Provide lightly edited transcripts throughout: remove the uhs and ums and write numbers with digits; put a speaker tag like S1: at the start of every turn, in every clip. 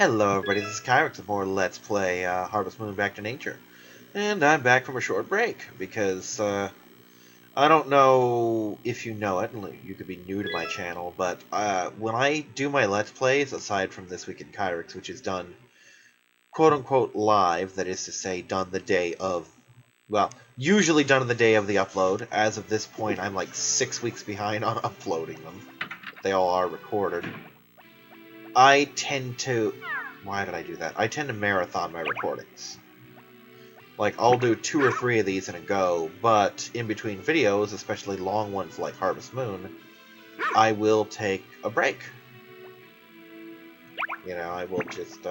S1: Hello everybody, this is Kyrix with more Let's Play Harvest Moon Back to Nature. And I'm back from a short break, because I don't know if you know it, and you could be new to my channel, but when I do my Let's Plays, aside from This Week in Kyrix, which is done quote-unquote live, that is to say, done the day of, well, usually done on the day of the upload. As of this point, I'm like 6 weeks behind on uploading them. They all are recorded. I tend to... Why did I do that? I tend to marathon my recordings. Like, I'll do 2 or 3 of these in a go, but in between videos, especially long ones like Harvest Moon, I will take a break. You know, I will just,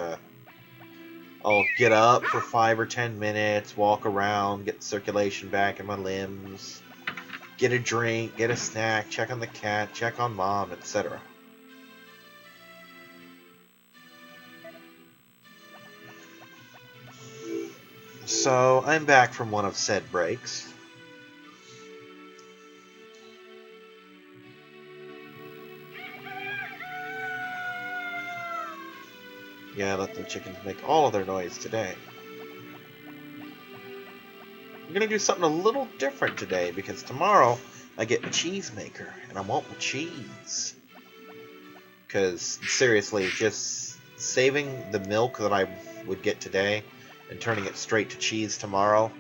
S1: I'll get up for 5 or 10 minutes, walk around, get the circulation back in my limbs, get a drink, get a snack, check on the cat, check on mom, etc. So, I'm back from one of said breaks. Yeah, let the chickens make all of their noise today. I'm gonna do something a little different today, because tomorrow I get a cheese maker, and I want my cheese. Because, seriously, just saving the milk that I would get today and turning it straight to cheese tomorrow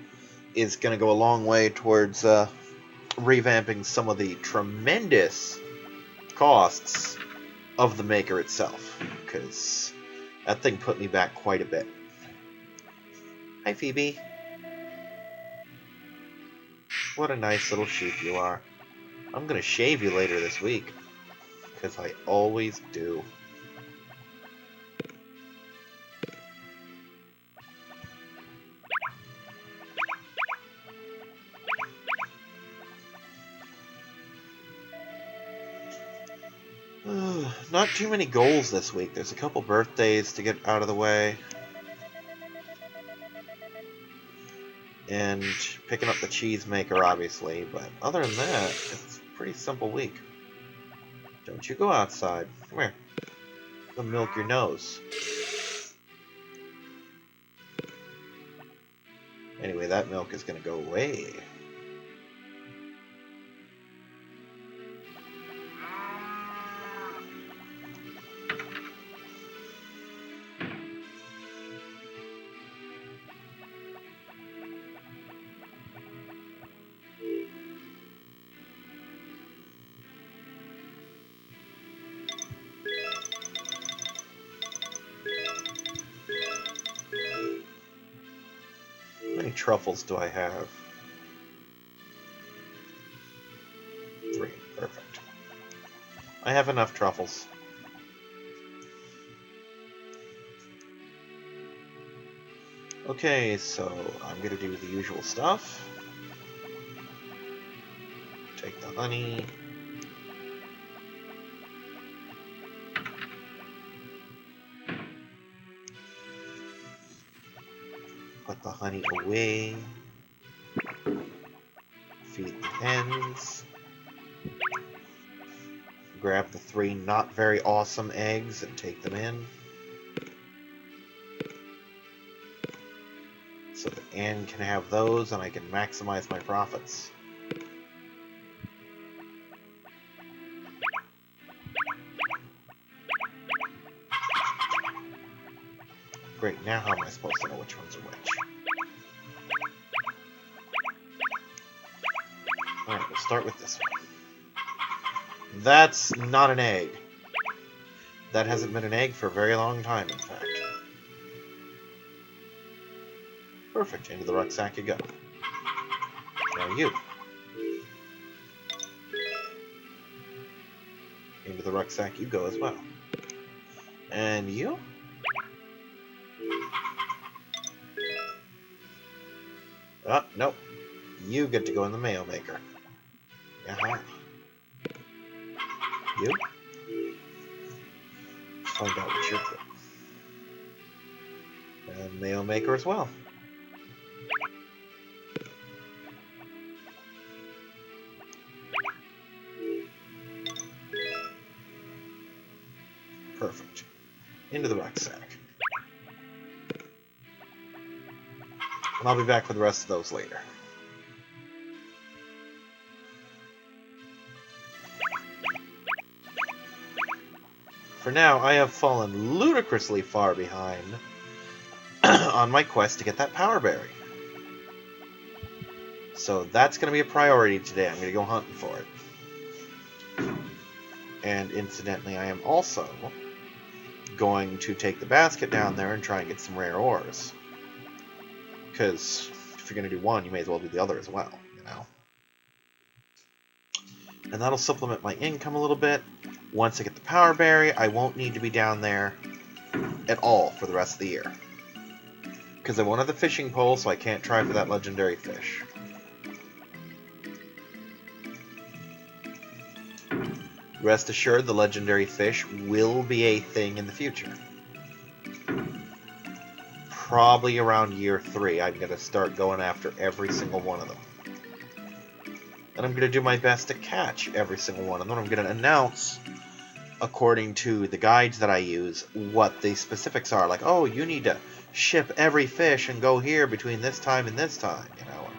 S1: is gonna go a long way towards revamping some of the tremendous costs of the maker itself, because that thing put me back quite a bit. Hi, Phoebe. What a nice little sheep you are. I'm gonna shave you later this week, because I always do. Not too many goals this week. There's a couple birthdays to get out of the way. And picking up the cheese maker, obviously. But other than that, it's a pretty simple week. Don't you go outside. Come here. I'll milk your nose. Anyway, that milk is going to go away. How many truffles do I have? 3. Perfect. I have enough truffles. Okay, so I'm going to do the usual stuff. Take the honey. Put the honey away. Feed the hens. Grab the 3 not very awesome eggs and take them in. So that Anne can have those and I can maximize my profits. Great, now how am I supposed to know which ones are which? Alright, we'll start with this one. That's not an egg. That hasn't been an egg for a very long time, in fact. Perfect, into the rucksack you go. Now you. Into the rucksack you go as well. And you? Oh, nope. You get to go in the mayo maker. Uh-huh. You? Let's find out what you're doing. And mayo maker as well. Perfect. Into the rucksack. And I'll be back with the rest of those later. For now, I have fallen ludicrously far behind on my quest to get that power berry. So that's going to be a priority today. I'm going to go hunting for it. And incidentally, I am also going to take the basket down there and try and get some rare ores. Because if you're going to do one, you may as well do the other as well, you know? And that'll supplement my income a little bit. Once I get the power berry, I won't need to be down there at all for the rest of the year. Because I won't have the fishing pole, so I can't try for that legendary fish. Rest assured, the legendary fish will be a thing in the future. Probably around year 3, I'm going to start going after every single one of them. And I'm going to do my best to catch every single one of them. I'm going to announce, according to the guides that I use, what the specifics are. Like, oh, you need to ship every fish and go here between this time and this time, you know. Or,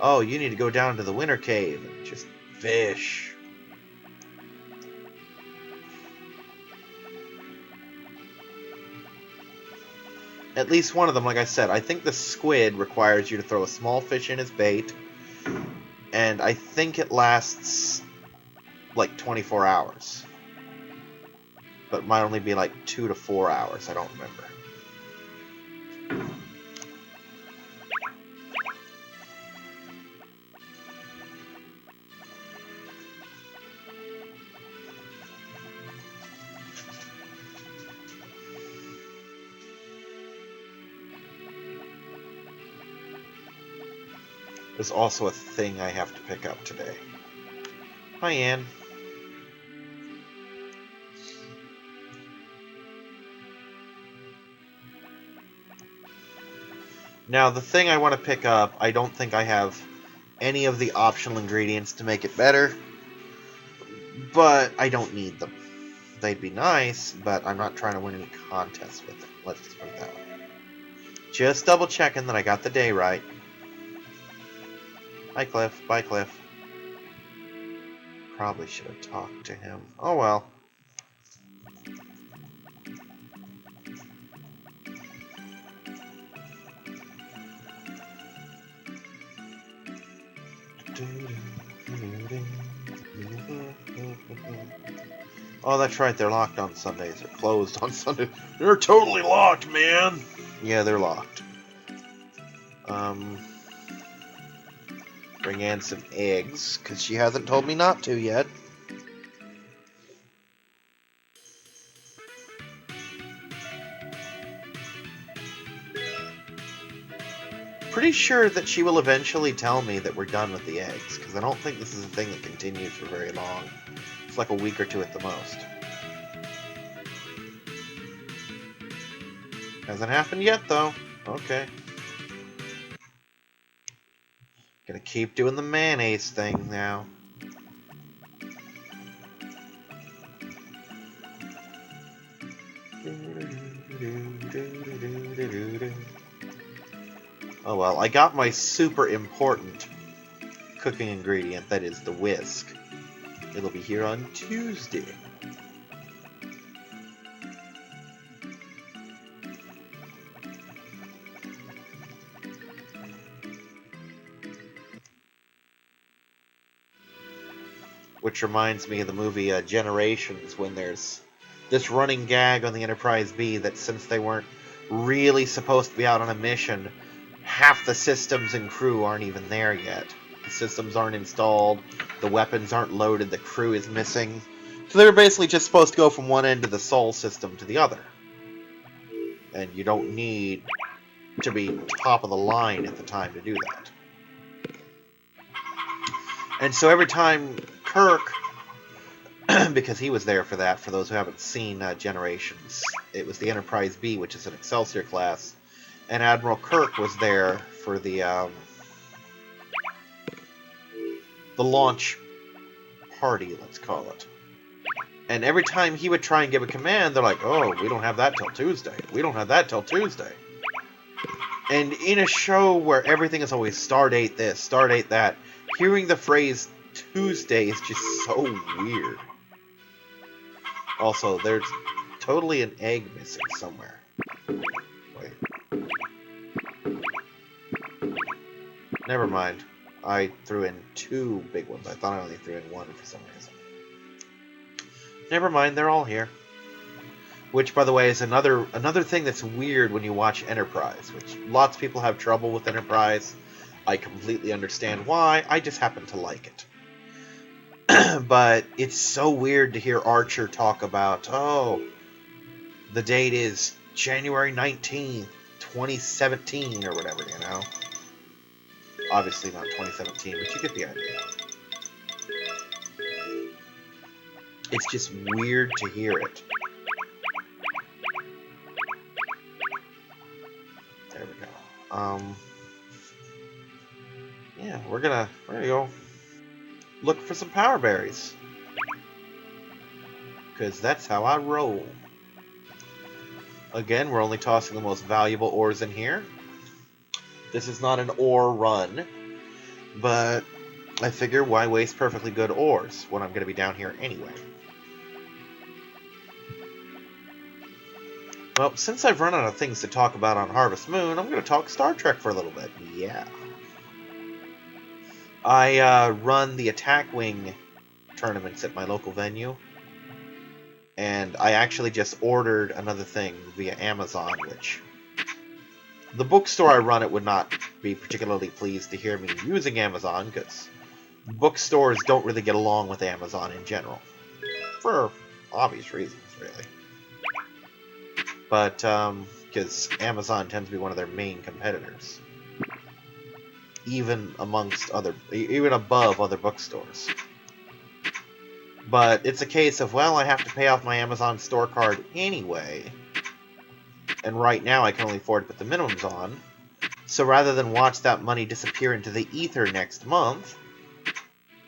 S1: oh, you need to go down to the winter cave and just fish. At least one of them, like I said, I think the squid requires you to throw a small fish in as bait, and I think it lasts like 24 hours. But it might only be like 2 to 4 hours, I don't remember. There's also a thing I have to pick up today. Hi, Ann. Now, the thing I want to pick up, I don't think I have any of the optional ingredients to make it better, but I don't need them. They'd be nice, but I'm not trying to win any contests with them. Let's just put it that way. Just double checking that I got the day right. Hi, Cliff. Bye, Cliff. Probably should have talked to him. Oh, well. Oh, that's right. They're locked on Sundays. They're closed on Sundays. They're totally locked, man. Yeah, they're locked. Bring Ann some eggs, because she hasn't told me not to yet. Pretty sure that she will eventually tell me that we're done with the eggs, because I don't think this is a thing that continues for very long. It's like a week or two at the most. Hasn't happened yet, though. Okay. Gonna keep doing the mayonnaise thing now. Oh well, I got my super important cooking ingredient, that is the whisk. It'll be here on Tuesday. Which reminds me of the movie Generations, when there's this running gag on the Enterprise B that since they weren't really supposed to be out on a mission, half the systems and crew aren't even there yet. The systems aren't installed, the weapons aren't loaded, the crew is missing. So they were basically just supposed to go from one end of the Sol system to the other. And you don't need to be top of the line at the time to do that. And so every time Kirk, because he was there for that, for those who haven't seen Generations, it was the Enterprise B, which is an Excelsior class, and Admiral Kirk was there for the launch party, let's call it. And every time he would try and give a command, they're like, oh, we don't have that till Tuesday. We don't have that till Tuesday. And in a show where everything is always stardate this, stardate that, hearing the phrase Tuesday is just so weird. Also, there's totally an egg missing somewhere. Wait. Never mind. I threw in 2 big ones. I thought I only threw in 1 for some reason. Never mind, they're all here. Which, by the way, is another thing that's weird when you watch Enterprise, which lots of people have trouble with Enterprise. I completely understand why. I just happen to like it. But it's so weird to hear Archer talk about, oh, the date is January 19th, 2017, or whatever, you know? Obviously not 2017, but you get the idea. It's just weird to hear it. There we go. Yeah, we're gonna go look for some power berries. Because that's how I roll. Again, we're only tossing the most valuable ores in here. This is not an ore run, but I figure why waste perfectly good ores when I'm going to be down here anyway. Well, since I've run out of things to talk about on Harvest Moon, I'm going to talk Star Trek for a little bit. Yeah. I run the Attack Wing tournaments at my local venue, and I actually just ordered another thing via Amazon, which the bookstore I run it would not be particularly pleased to hear me using Amazon, because bookstores don't really get along with Amazon in general. For obvious reasons, really. But, because Amazon tends to be one of their main competitors. Even above other bookstores. But it's a case of, well, I have to pay off my Amazon store card anyway. And right now I can only afford to put the minimums on. So rather than watch that money disappear into the ether next month,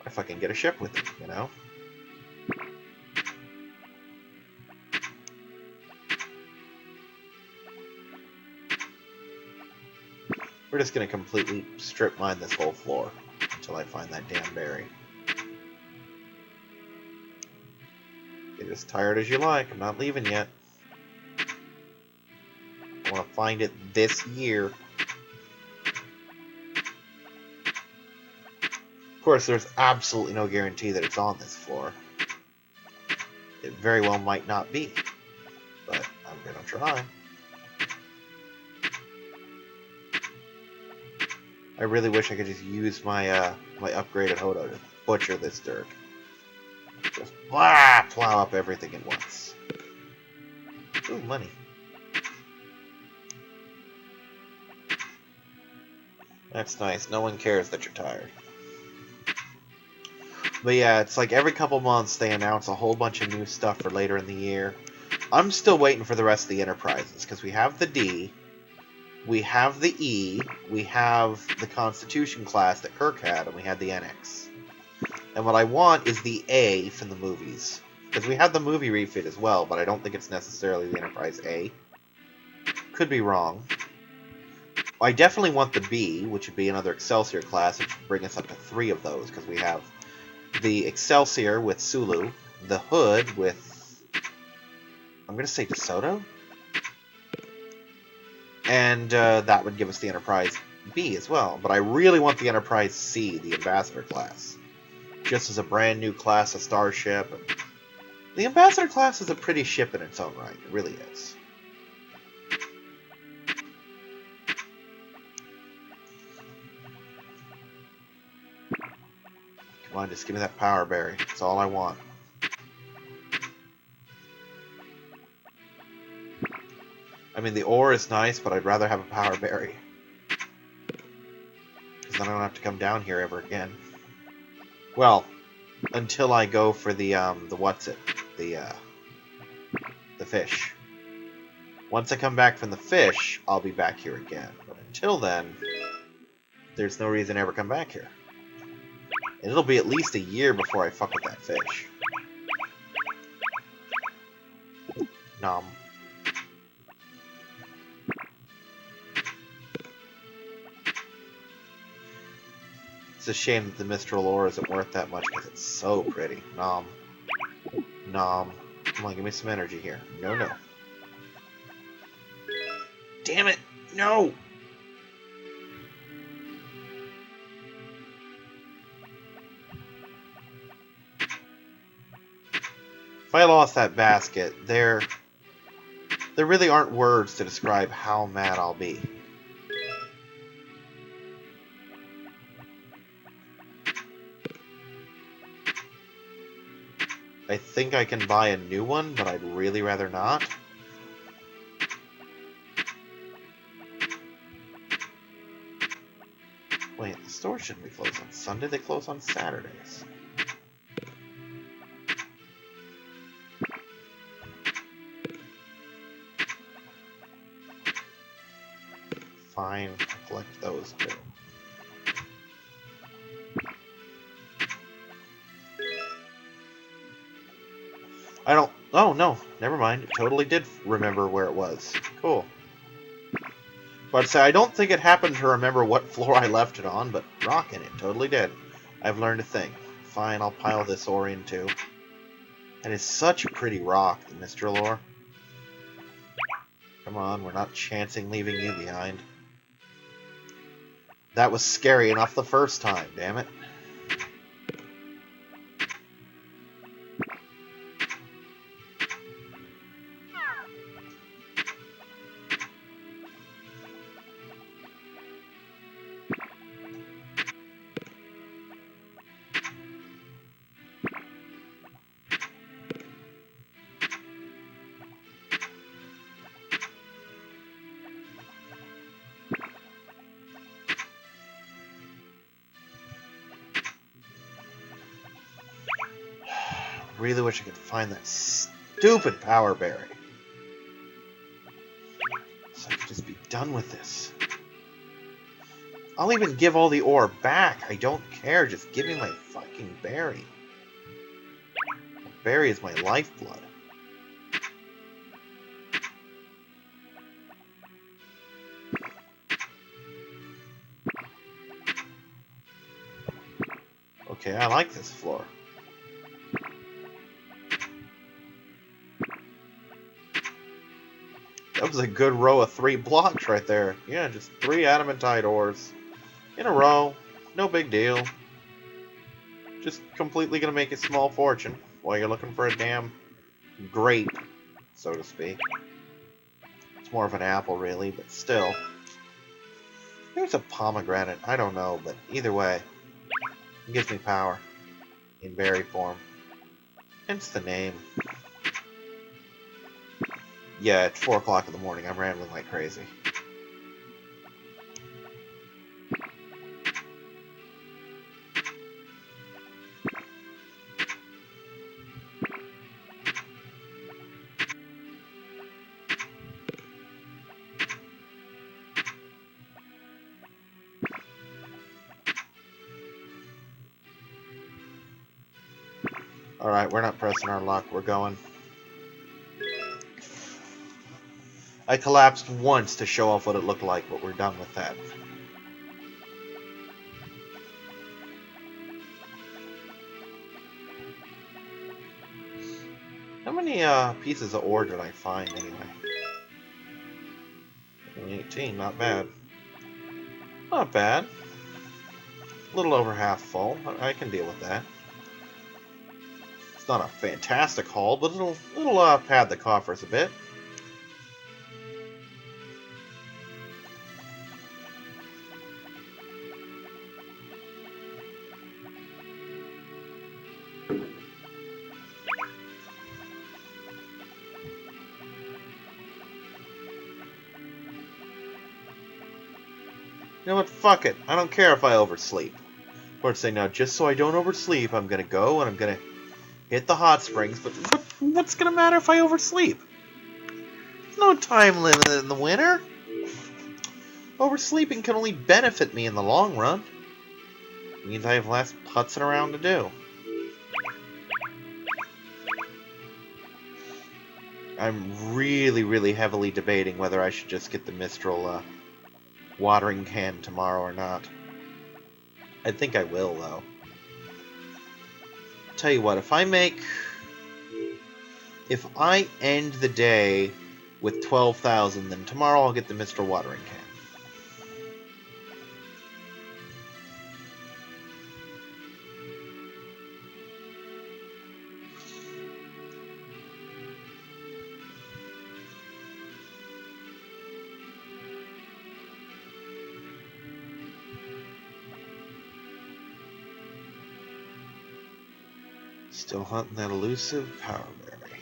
S1: I fucking get a ship with it, you know? We're just going to completely strip mine this whole floor until I find that damn berry. Get as tired as you like. I'm not leaving yet. I want to find it this year. Of course, there's absolutely no guarantee that it's on this floor. It very well might not be. But I'm going to try. I really wish I could just use my my upgraded Hodo to butcher this dirt. Just plow up everything at once. Ooh, money. That's nice. No one cares that you're tired. But yeah, it's like every couple months they announce a whole bunch of new stuff for later in the year. I'm still waiting for the rest of the Enterprises, because we have the D, we have the E, we have the Constitution class that Kirk had, and we had the NX. And what I want is the A from the movies. Because we have the movie refit as well, but I don't think it's necessarily the Enterprise A. Could be wrong. I definitely want the B, which would be another Excelsior class, which would bring us up to 3 of those, because we have the Excelsior with Sulu, the Hood with, I'm going to say DeSoto? And that would give us the Enterprise B as well. But I really want the Enterprise C, the Ambassador class. Just as a brand new class of starship. The Ambassador class is a pretty ship in its own right. It really is. Come on, just give me that power berry. That's all I want. I mean, the ore is nice, but I'd rather have a power berry. Because then I don't have to come down here ever again. Well, until I go for the fish. Once I come back from the fish, I'll be back here again. But until then, there's no reason to ever come back here. And it'll be at least a year before I fuck with that fish. Nom. It's a shame that the Mistral ore isn't worth that much because it's so pretty. Nom. Nom. Come on, give me some energy here. No, no. Damn it! No! If I lost that basket, there really aren't words to describe how mad I'll be. I think I can buy a new one, but I'd really rather not. Wait, the store shouldn't be closed on Sunday. They close on Saturdays. Fine, I'll collect those too. I don't... Oh, no. Never mind. It totally did remember where it was. Cool. But I'd say I don't think it happened to remember what floor I left it on, but rockin' it totally did. I've learned a thing. Fine, I'll pile this ore in too. And it's such a pretty rock, the Mistral ore. Come on, we're not chancing leaving you behind. That was scary enough the first time, damn it. Really wish I could find that stupid power berry. So I could just be done with this. I'll even give all the ore back. I don't care. Just give me my fucking berry. Berry is my lifeblood. Okay, I like this floor. That was a good row of 3 blocks right there. Yeah, just 3 adamantite ores. In a row. No big deal. Just completely gonna make a small fortune while you're looking for a damn grape, so to speak. It's more of an apple, really, but still. Maybe it's a pomegranate. I don't know, but either way, it gives me power. In berry form. Hence the name. Yeah, it's 4 o'clock in the morning. I'm rambling like crazy. Alright, we're not pressing our luck. We're going. I collapsed once to show off what it looked like, but we're done with that. How many pieces of ore did I find anyway? 18, not bad. Not bad. A little over half full. I can deal with that. It's not a fantastic haul, but it'll pad the coffers a bit. You know what? Fuck it. I don't care if I oversleep. Or say, now, just so I don't oversleep, I'm gonna go and I'm gonna hit the hot springs. But what's gonna matter if I oversleep? There's no time limit in the winter. Oversleeping can only benefit me in the long run. It means I have less putzing around to do. I'm really, really heavily debating whether I should just get the Mistral watering can tomorrow or not. I think I will, though. Tell you what, if I end the day with 12,000, then tomorrow I'll get the Mr. Watering Can. Still hunting that elusive power berry.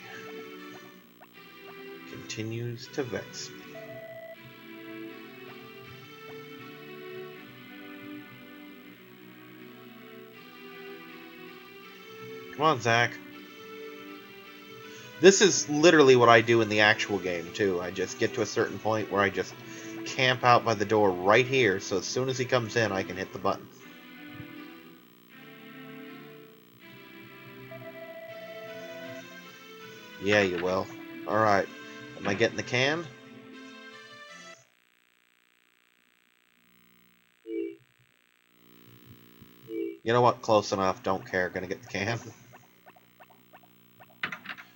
S1: Continues to vex me. Come on, Zach. This is literally what I do in the actual game, too. I just get to a certain point where I just camp out by the door right here, so as soon as he comes in, I can hit the button. Yeah, you will. Alright. Am I getting the can? You know what? Close enough. Don't care. Gonna get the can.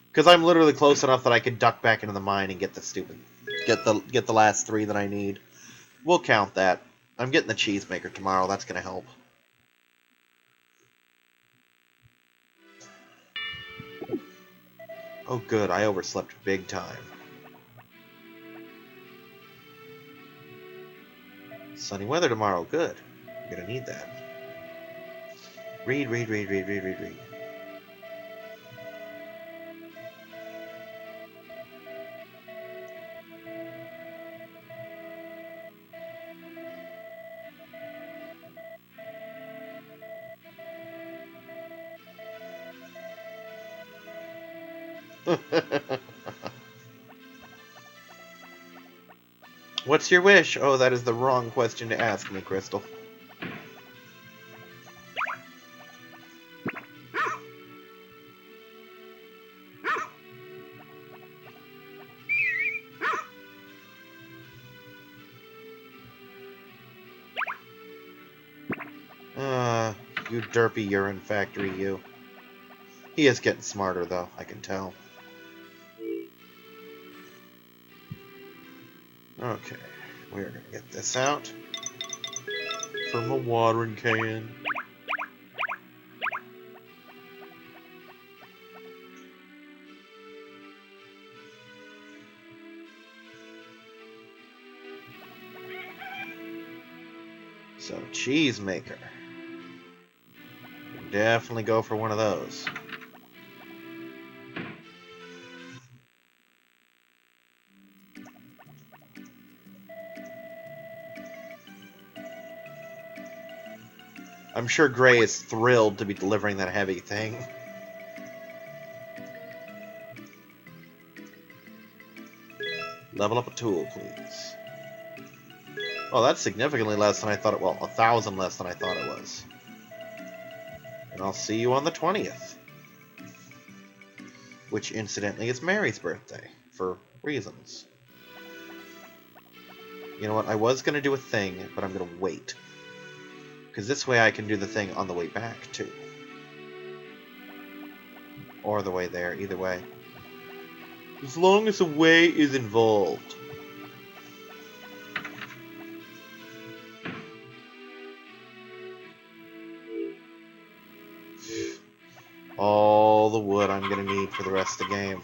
S1: Because I'm literally close enough that I can duck back into the mine and get the stupid... Get the last 3 that I need. We'll count that. I'm getting the cheesemaker tomorrow. That's gonna help. Oh, good. I overslept big time. Sunny weather tomorrow. Good. I'm gonna need that. Read, read, read, read, read, read, read. What's your wish? Oh, that is the wrong question to ask me, Crystal. You derpy urine factory, you. He is getting smarter, though, I can tell. Okay, we're gonna get this out from a watering can. So, cheesemaker. Definitely go for one of those. I'm sure Gray is thrilled to be delivering that heavy thing. Level up a tool, please. Oh, that's significantly less than I thought it was. Well, 1,000 less than I thought it was. And I'll see you on the 20th. Which, incidentally, is Mary's birthday. For reasons. You know what? I was going to do a thing, but I'm going to wait. Because this way I can do the thing on the way back, too. Or the way there, either way. As long as a way is involved. All the wood I'm going to need for the rest of the game.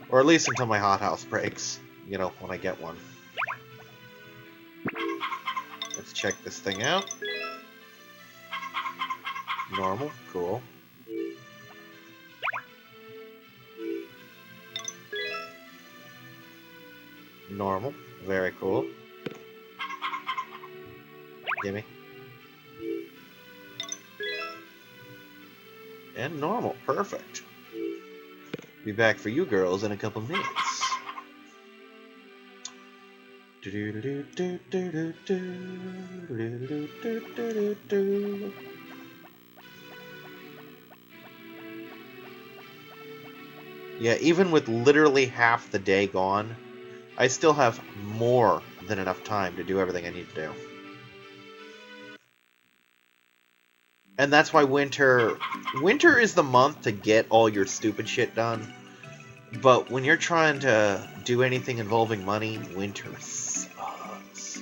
S1: Or at least until my hothouse breaks. You know, when I get one. Let's check this thing out. Normal, cool. Normal, very cool. Gimme. And normal, perfect. Be back for you girls in a couple minutes. Yeah, even with literally half the day gone, I still have more than enough time to do everything I need to do. And that's why winter is the month to get all your stupid shit done. But when you're trying to do anything involving money, winter sucks.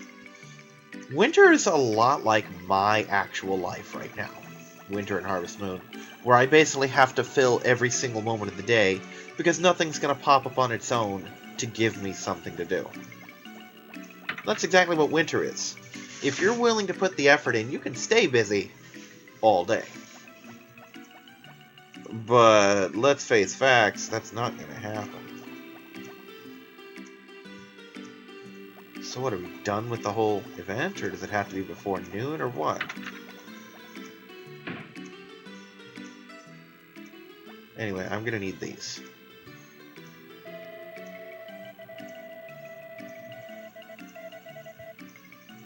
S1: Winter is a lot like my actual life right now. Winter and Harvest Moon, where I basically have to fill every single moment of the day because nothing's going to pop up on its own to give me something to do. That's exactly what winter is. If you're willing to put the effort in, you can stay busy all day. But let's face facts, that's not going to happen. So what, are we done with the whole event, or does it have to be before noon, or what? Anyway, I'm going to need these.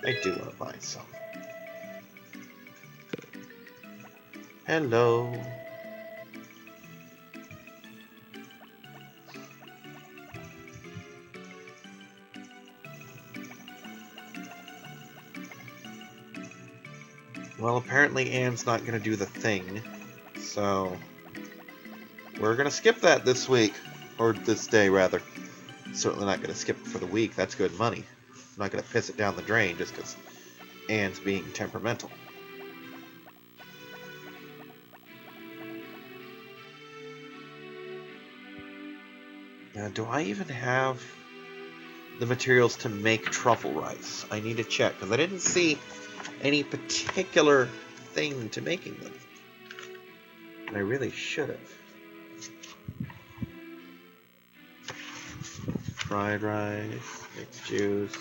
S1: I do want to buy some. Hello. Well, apparently Anne's not going to do the thing, so we're going to skip that this week, or this day, rather. Certainly not going to skip it for the week. That's good money. I'm not going to piss it down the drain just because Anne's being temperamental. Now, do I even have the materials to make truffle rice? I need to check, because I didn't see any particular thing to making them. And I really should have. Fried rice, mixed juice.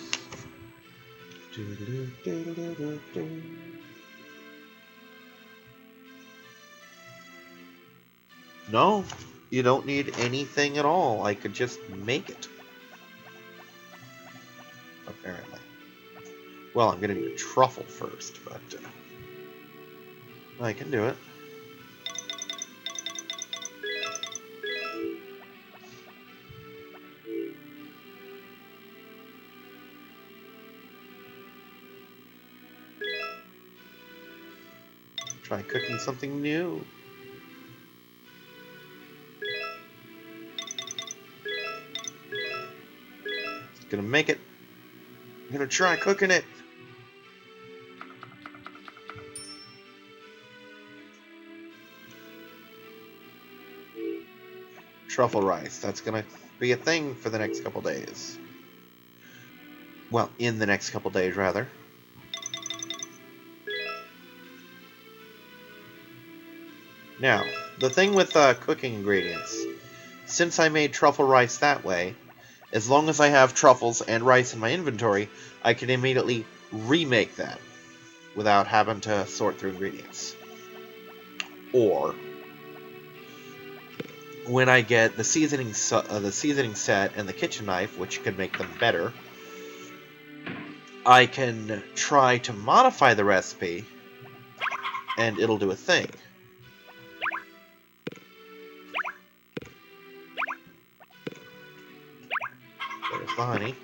S1: No, you don't need anything at all. I could just make it. Apparently. Well, I'm going to need a truffle first, but I can do it. Try cooking something new. Gonna make it. I'm gonna try cooking it. Truffle rice. That's gonna be a thing for the next couple days. Well, in the next couple days, rather. Now, the thing with cooking ingredients, since I made truffle rice that way, as long as I have truffles and rice in my inventory, I can immediately remake that without having to sort through ingredients. Or, when I get the seasoning set and the kitchen knife, which can make them better, I can try to modify the recipe, and it'll do a thing. There's the honey.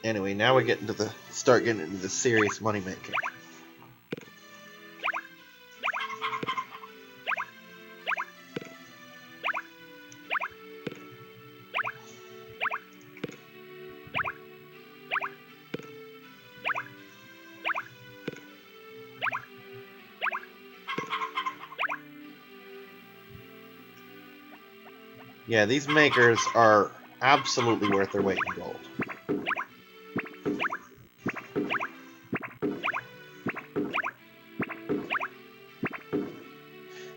S1: Anyway, now we start getting into the serious money making. Yeah, these makers are absolutely worth their weight in gold.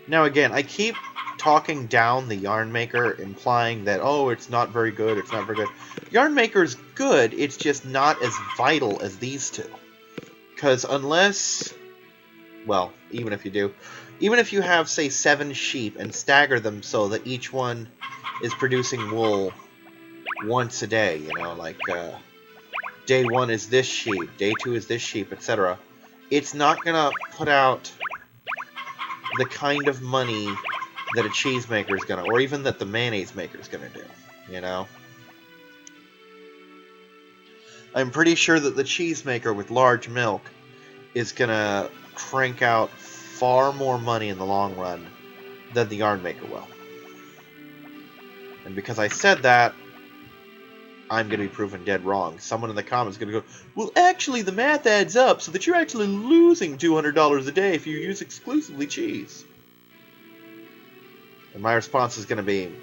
S1: Now again, I keep talking down the yarn maker, implying that, oh, it's not very good, it's not very good. Yarn maker's good, it's just not as vital as these two. Because unless Well, even if you do. Even if you have, say, 7 sheep and stagger them so that each one is producing wool once a day, you know, like day 1 is this sheep, day 2 is this sheep, etc. It's not going to put out the kind of money that a cheese maker is going to, or even that the mayonnaise maker is going to do, you know? I'm pretty sure that the cheese maker with large milk is going to crank out far more money in the long run than the yarn maker will. And because I said that, I'm going to be proven dead wrong. Someone in the comments is going to go, well, actually, the math adds up so that you're actually losing $200 a day if you use exclusively cheese. And my response is going to be,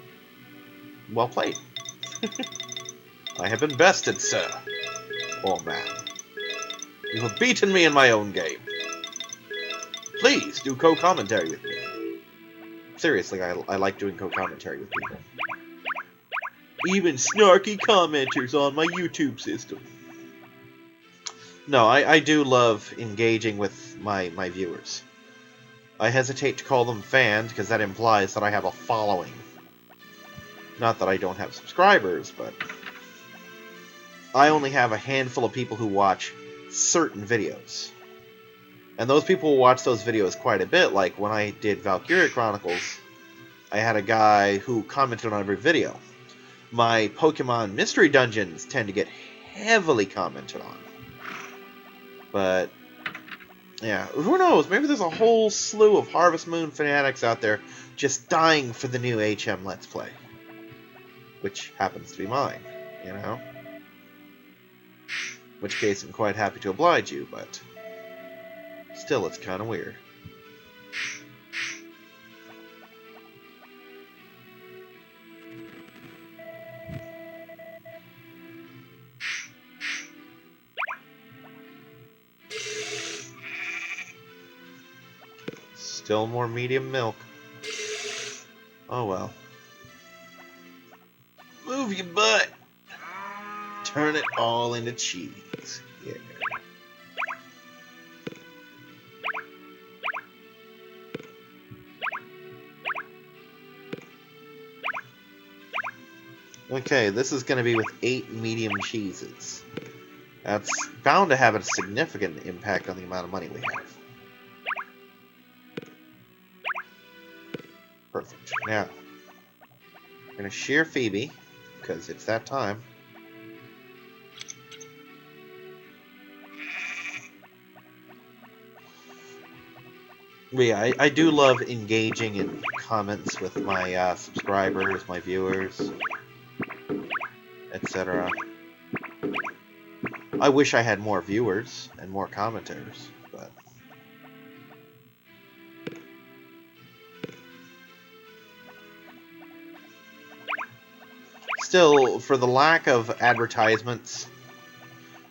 S1: well played. I have been bested, sir. Oh, man. You have beaten me in my own game. Please do co-commentary with me. Seriously, I like doing co-commentary with people. Even snarky commenters on my YouTube system. No, I do love engaging with my viewers. I hesitate to call them fans, because that implies that I have a following. Not that I don't have subscribers, but I only have a handful of people who watch certain videos. And those people will watch those videos quite a bit, like when I did Valkyria Chronicles, I had a guy who commented on every video. My Pokemon Mystery Dungeons tend to get heavily commented on. But, yeah, who knows? Maybe there's a whole slew of Harvest Moon fanatics out there just dying for the new HM Let's Play. Which happens to be mine, you know? In which case, I'm quite happy to oblige you, but still, it's kind of weird. Still more medium milk. Oh well. Move your butt! Turn it all into cheese. Yeah. Okay, this is going to be with 8 medium cheeses. That's bound to have a significant impact on the amount of money we have. Perfect. Now, I'm going to shear Phoebe, because it's that time. But yeah, I do love engaging in comments with my subscribers, my viewers, etc. I wish I had more viewers and more commenters, but still, for the lack of advertisements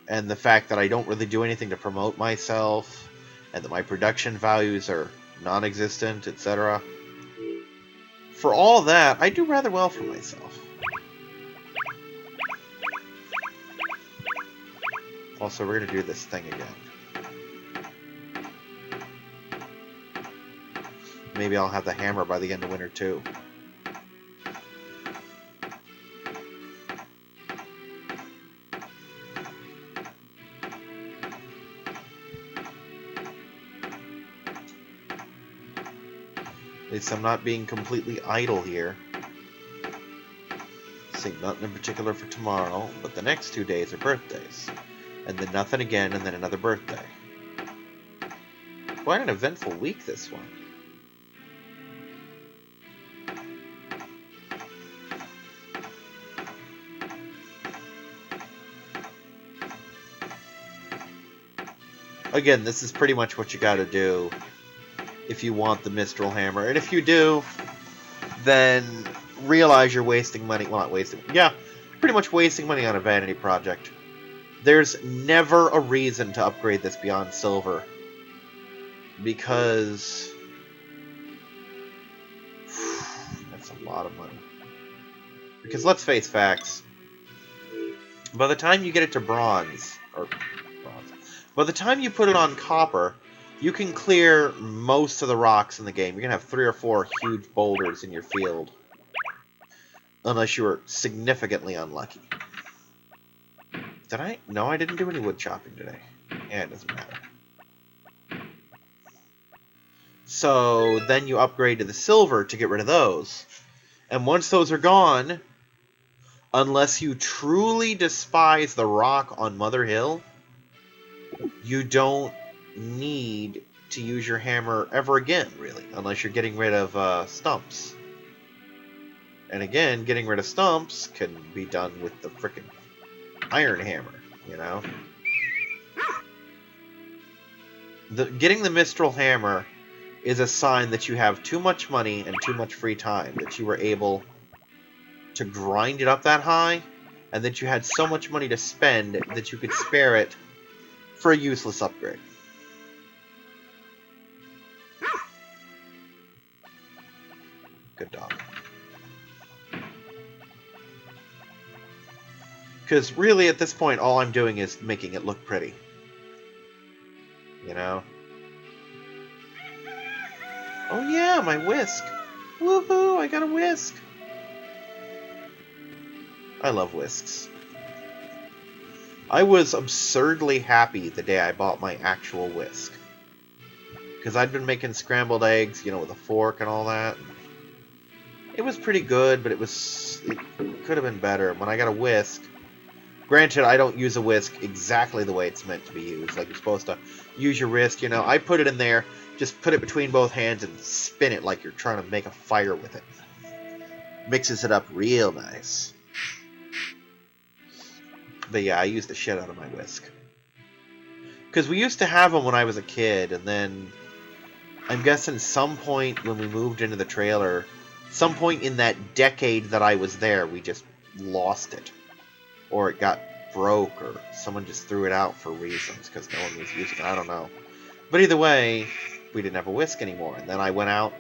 S1: and the fact that I don't really do anything to promote myself and that my production values are non-existent, etc. For all that, I do rather well for myself. Also, we're going to do this thing again. Maybe I'll have the hammer by the end of winter, too. At least I'm not being completely idle here. Say nothing in particular for tomorrow, but the next 2 days are birthdays. And then nothing again, and then another birthday. Quite an eventful week, this one. Again, this is pretty much what you gotta do if you want the Mistral Hammer. And if you do, then realize you're wasting money. Well, not wasting. Yeah, pretty much wasting money on a vanity project. There's never a reason to upgrade this beyond silver. Because that's a lot of money. Because let's face facts. By the time you get it to bronze, by the time you put it on copper, You can clear most of the rocks in the game. You're going to have 3 or 4 huge boulders in your field. Unless you were significantly unlucky. Did I? No, I didn't do any wood chopping today. Yeah, it doesn't matter. So then you upgrade to the silver to get rid of those. And once those are gone, unless you truly despise the rock on Mother Hill, you don't need to use your hammer ever again, really, unless you're getting rid of stumps. And again, getting rid of stumps can be done with the frickin' iron hammer, you know? Getting the Mistral hammer is a sign that you have too much money and too much free time, that you were able to grind it up that high, and that you had so much money to spend that you could spare it for a useless upgrade. Good dog. Because really, at this point, all I'm doing is making it look pretty. You know? Oh yeah, my whisk! Woohoo, I got a whisk! I love whisks. I was absurdly happy the day I bought my actual whisk. Because I'd been making scrambled eggs, you know, with a fork and all that. It was pretty good, but it could have been better. When I got a whisk, granted, I don't use a whisk exactly the way it's meant to be used. Like, you're supposed to use your wrist, you know. I put it in there, just put it between both hands and spin it like you're trying to make a fire with it. Mixes it up real nice. But yeah, I use the shit out of my whisk. Because we used to have them when I was a kid, and then I'm guessing some point when we moved into the trailer, some point in that decade that I was there, we just lost it. Or it got broke, or someone just threw it out for reasons, because no one was using it. I don't know. But either way, we didn't have a whisk anymore. And then I went out,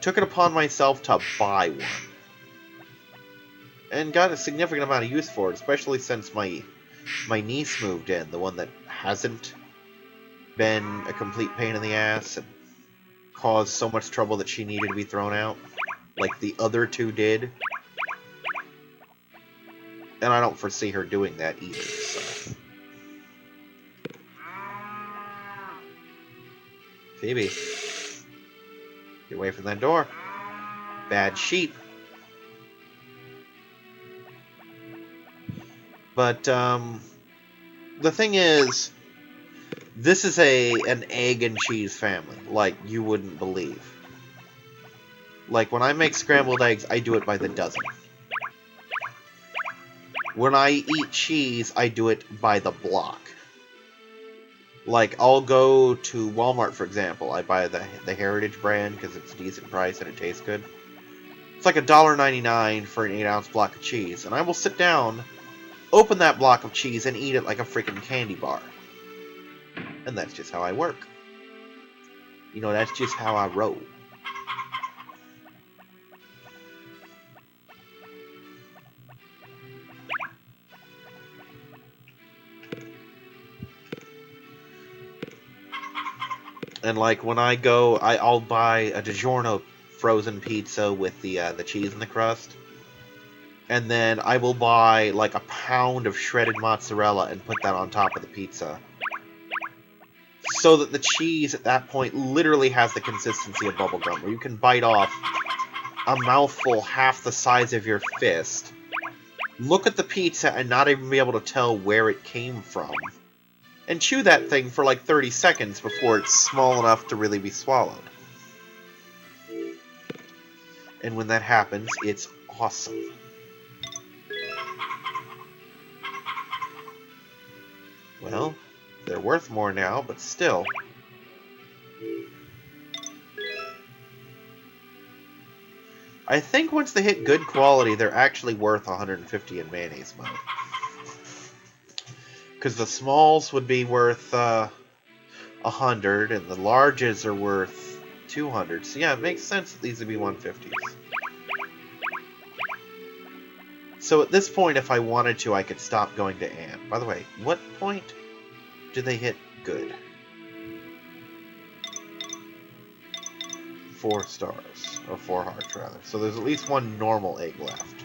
S1: took it upon myself to buy one. And got a significant amount of use for it, especially since my niece moved in, the one that hasn't been a complete pain in the ass and caused so much trouble that she needed to be thrown out, like the other two did. And I don't foresee her doing that either, so. Phoebe, get away from that door. Bad sheep. But, the thing is, this is an egg and cheese family, like you wouldn't believe. Like, when I make scrambled eggs, I do it by the dozen. When I eat cheese, I do it by the block. Like, I'll go to Walmart, for example. I buy the Heritage brand because it's a decent price and it tastes good. It's like $1.99 for an 8-ounce block of cheese. And I will sit down, open that block of cheese, and eat it like a freaking candy bar. And that's just how I work. You know, that's just how I roll. And like when I go, I'll buy a DiGiorno frozen pizza with the cheese in the crust, and then I will buy like a pound of shredded mozzarella and put that on top of the pizza, so that the cheese at that point literally has the consistency of bubblegum, where you can bite off a mouthful half the size of your fist, look at the pizza and not even be able to tell where it came from, and chew that thing for like 30 seconds before it's small enough to really be swallowed. And when that happens, it's awesome. Well, they're worth more now, but still. I think once they hit good quality, they're actually worth 150 in mayonnaise mode. Because the smalls would be worth 100, and the larges are worth 200. So yeah, it makes sense that these would be 150s. So at this point, if I wanted to, I could stop going to Anne. By the way, what point do they hit good? 4 stars. Or 4 hearts, rather. So there's at least one normal egg left.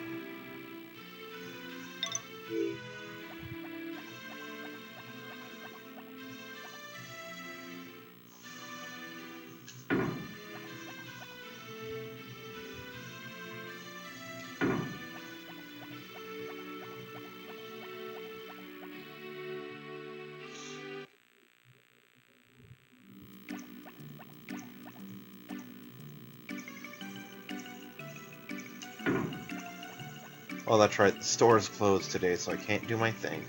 S1: Oh, that's right. The store's closed today, so I can't do my thing.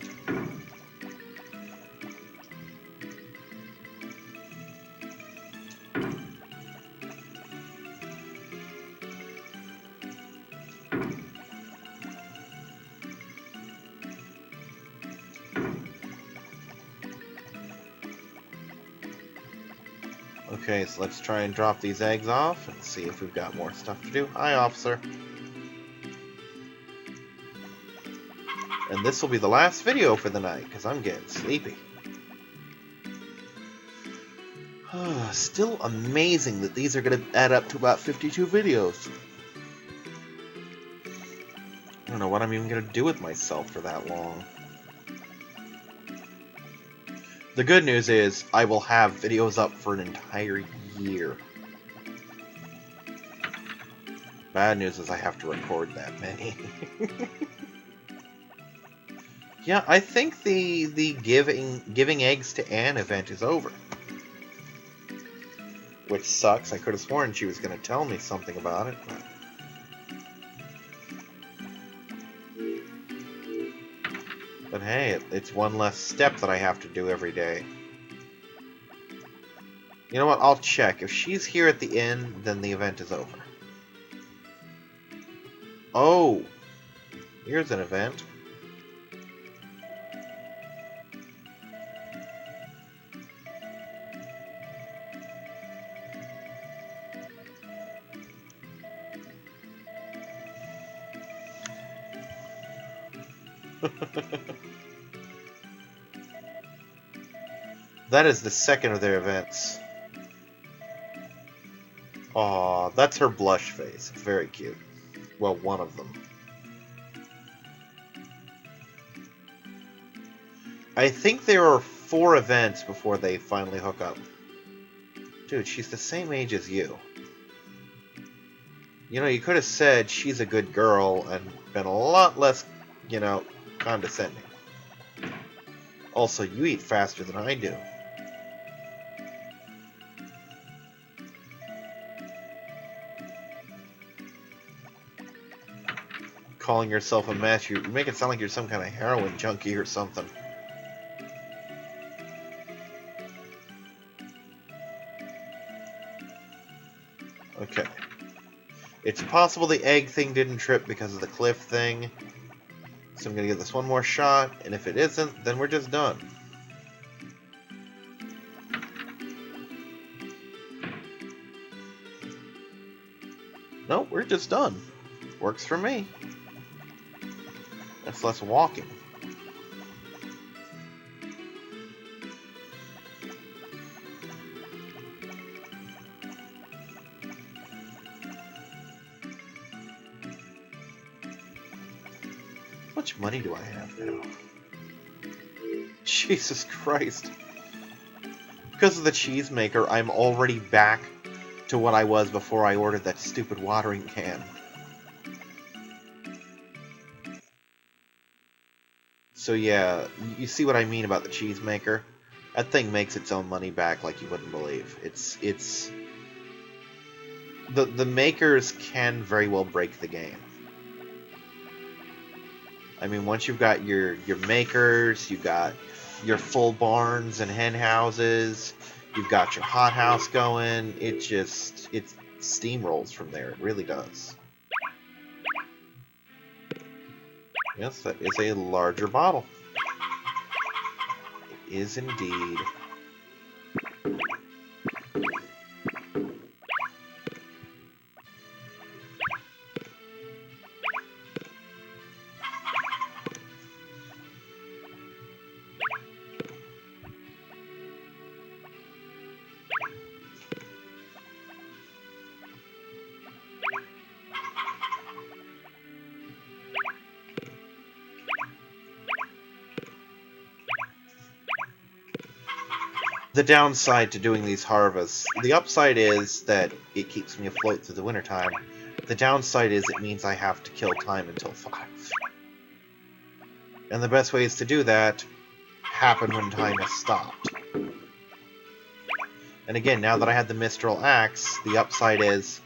S1: Okay, so let's try and drop these eggs off and see if we've got more stuff to do. Hi, officer. And this will be the last video for the night, because I'm getting sleepy. Still amazing that these are going to add up to about 52 videos. I don't know what I'm even going to do with myself for that long. The good news is, I will have videos up for an entire year. Bad news is I have to record that many. Yeah, I think the giving eggs to Anne event is over. Which sucks. I could have sworn she was going to tell me something about it. But hey, it's one less step that I have to do every day. You know what? I'll check. If she's here at the end, then the event is over. Oh! Here's an event. That is the second of their events. Aw, that's her blush face. It's very cute. Well, one of them. I think there are 4 events before they finally hook up. Dude, she's the same age as you. You know, you could have said she's a good girl and been a lot less, you know, condescending. Also, you eat faster than I do. Calling yourself a mess, you make it sound like you're some kind of heroin junkie or something. Okay. It's possible the egg thing didn't trip because of the cliff thing. So I'm going to give this one more shot, and if it isn't, then we're just done. No, we're just done. Works for me. That's less walking. How much money do I have now? Jesus Christ. Because of the cheese maker, I'm already back to what I was before I ordered that stupid watering can. So yeah, you see what I mean about the cheese maker? That thing makes its own money back like you wouldn't believe. It's the makers can very well break the game. I mean, once you've got your makers, you've got your full barns and hen houses, you've got your hothouse going, it steamrolls from there. It really does. Yes, that is a larger bottle. It is indeed. the downside to doing these harvests. The upside is that it keeps me afloat through the wintertime. The downside is it means I have to kill time until 5. And the best ways to do that happen when time has stopped. And again, now that I had the Mistral Axe, the upside is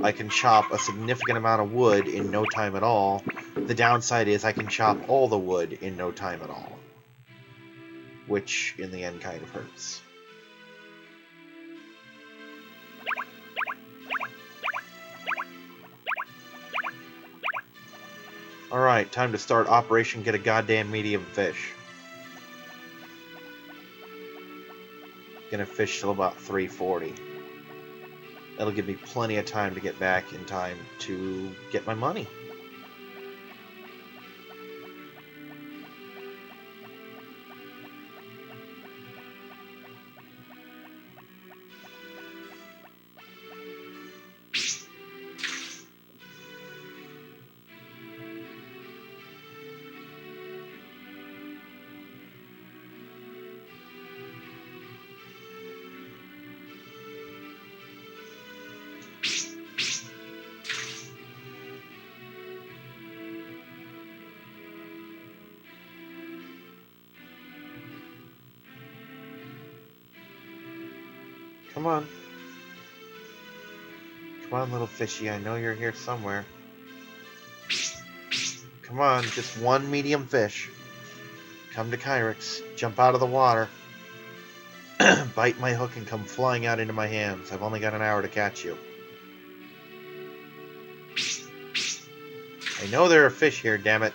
S1: I can chop a significant amount of wood in no time at all. The downside is I can chop all the wood in no time at all. Which, in the end, kind of hurts. Alright, time to start Operation Get a Goddamn Medium Fish. Gonna fish till about 3:40. That'll give me plenty of time to get back in time to get my money. Come on. Come on, little fishy. I know you're here somewhere. Come on, just one medium fish. Come to Kyrix. Jump out of the water. Bite my hook and come flying out into my hands. I've only got an hour to catch you. I know there are fish here, damn it.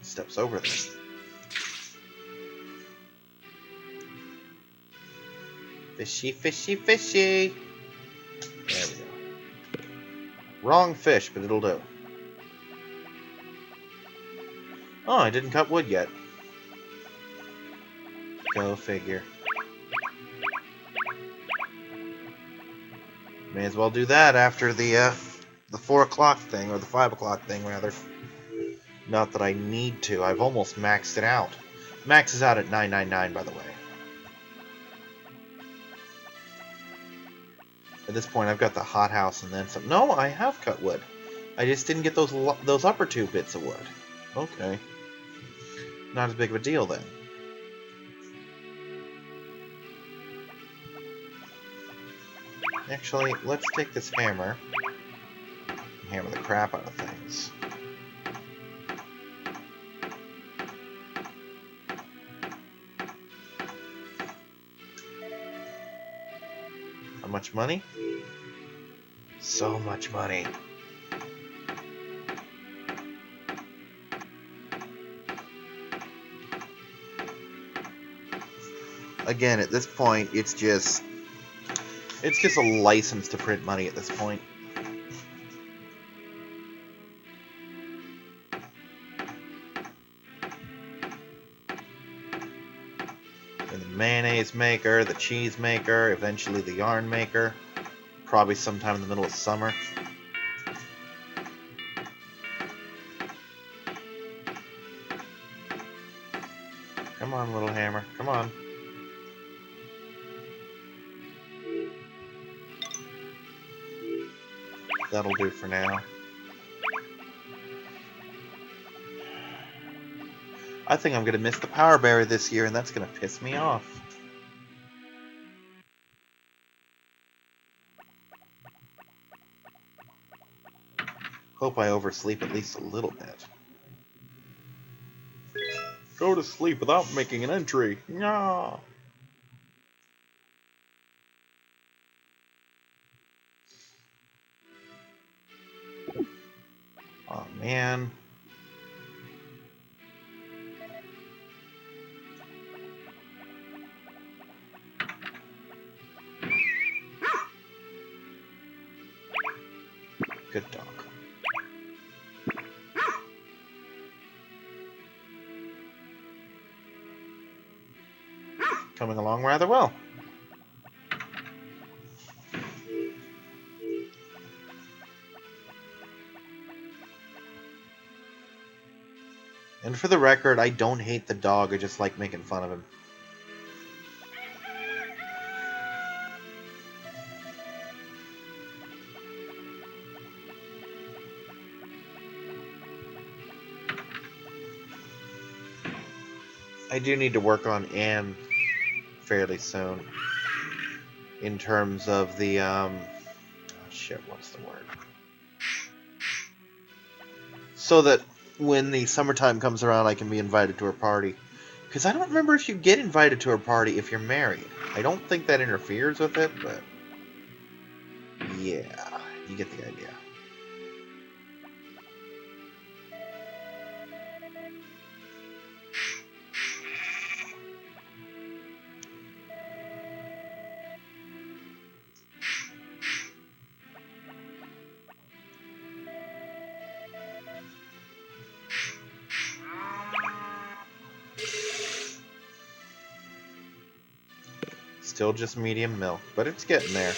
S1: Steps over there. Fishy, fishy, fishy. There we go. Wrong fish, but it'll do. Oh, I didn't cut wood yet. Go figure. May as well do that after the 4 o'clock thing, or the 5 o'clock thing, rather. Not that I need to. I've almost maxed it out. Maxes out at 999, by the way. At this point, I've got the hothouse and then some. No, I have cut wood. I just didn't get those upper 2 bits of wood. Okay. Not as big of a deal, then. Actually, let's take this hammer and hammer the crap out of things. How much money? So much money. Again, at this point, it's just a license to print money at this point. And the mayonnaise maker, the cheese maker, eventually the yarn maker. Probably sometime in the middle of summer. Come on, little hammer. Come on. That'll do for now. I think I'm going to miss the power berry this year, and that's going to piss me off. Hope I oversleep at least a little bit. Go to sleep without making an entry. Yeah. Oh, man. Good dog. Coming along rather well. And for the record, I don't hate the dog, I just like making fun of him. I do need to work on Anne fairly soon. In terms of the, oh shit, what's the word? So that when the summertime comes around, I can be invited to her party. Because I don't remember if you get invited to her party if you're married. I don't think that interferes with it, but yeah, you get the idea. Still just medium milk, but it's getting there.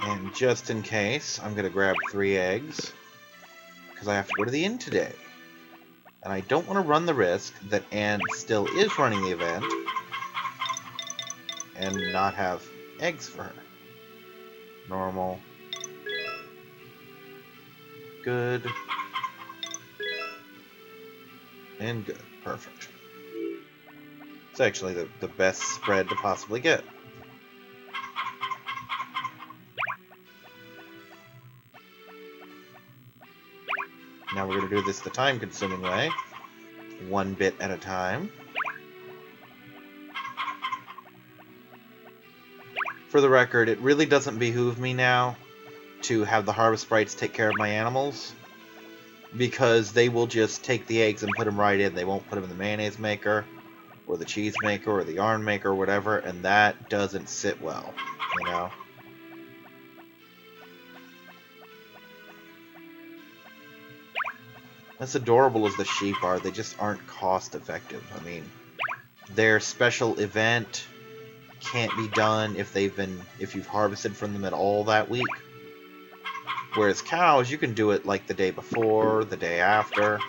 S1: And just in case, I'm going to grab 3 eggs, because I have to go to the inn today. And I don't want to run the risk that Anne still is running the event, and not have eggs for her. Normal. Good. And good. Perfect. It's actually the best spread to possibly get. Now we're going to do this the time-consuming way. 1 bit at a time. For the record, it really doesn't behoove me now to have the harvest sprites take care of my animals, because they will just take the eggs and put them right in. They won't put them in the mayonnaise maker, or the cheese maker, or the yarn maker, or whatever, and that doesn't sit well, you know? As adorable as the sheep are, they just aren't cost-effective. I mean, their special event can't be done if you've harvested from them at all that week. Whereas cows, you can do it like the day before, the day after.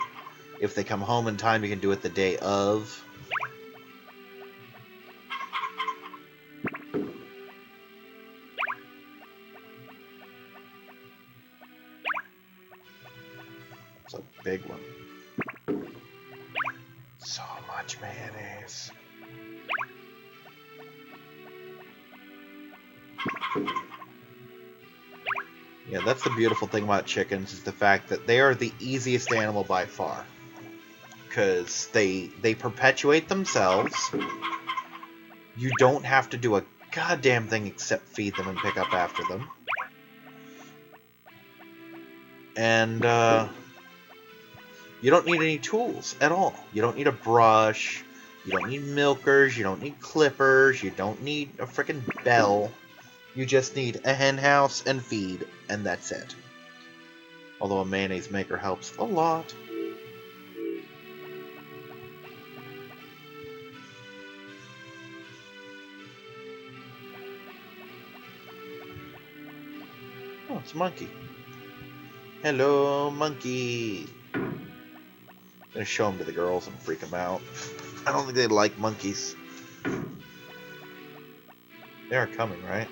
S1: If they come home in time, you can do it the day of. It's a big one. So much mayonnaise. Yeah, that's the beautiful thing about chickens, is the fact that they are the easiest animal by far. Because they perpetuate themselves. You don't have to do a goddamn thing except feed them and pick up after them. And, you don't need any tools at all. You don't need a brush. You don't need milkers. You don't need clippers. You don't need a frickin' bell. You just need a hen house and feed, and that's it. Although a mayonnaise maker helps a lot. Oh, it's a monkey. Hello, monkey. I'm gonna show him to the girls and freak them out. I don't think they like monkeys. They are coming, right?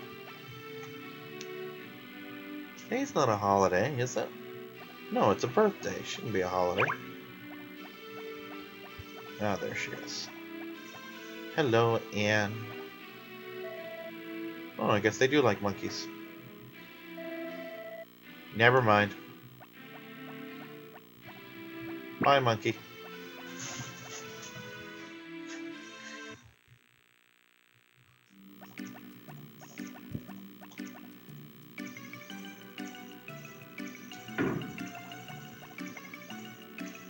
S1: Today's not a holiday, is it? No, it's a birthday. Shouldn't be a holiday. Ah, there she is. Hello, Anne. Oh, I guess they do like monkeys. Never mind. Bye, monkey.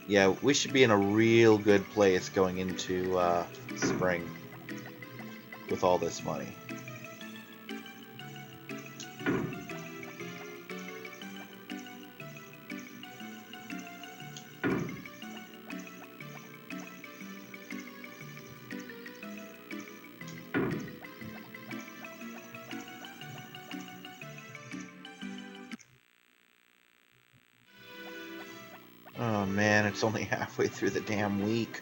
S1: Yeah, we should be in a real good place going into spring with all this money. Oh man, it's only halfway through the damn week.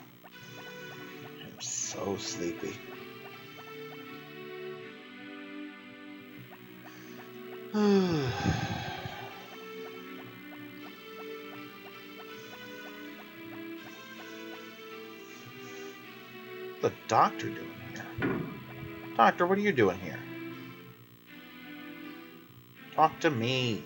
S1: I'm so sleepy. The doctor doing here? Doctor, what are you doing here? Talk to me.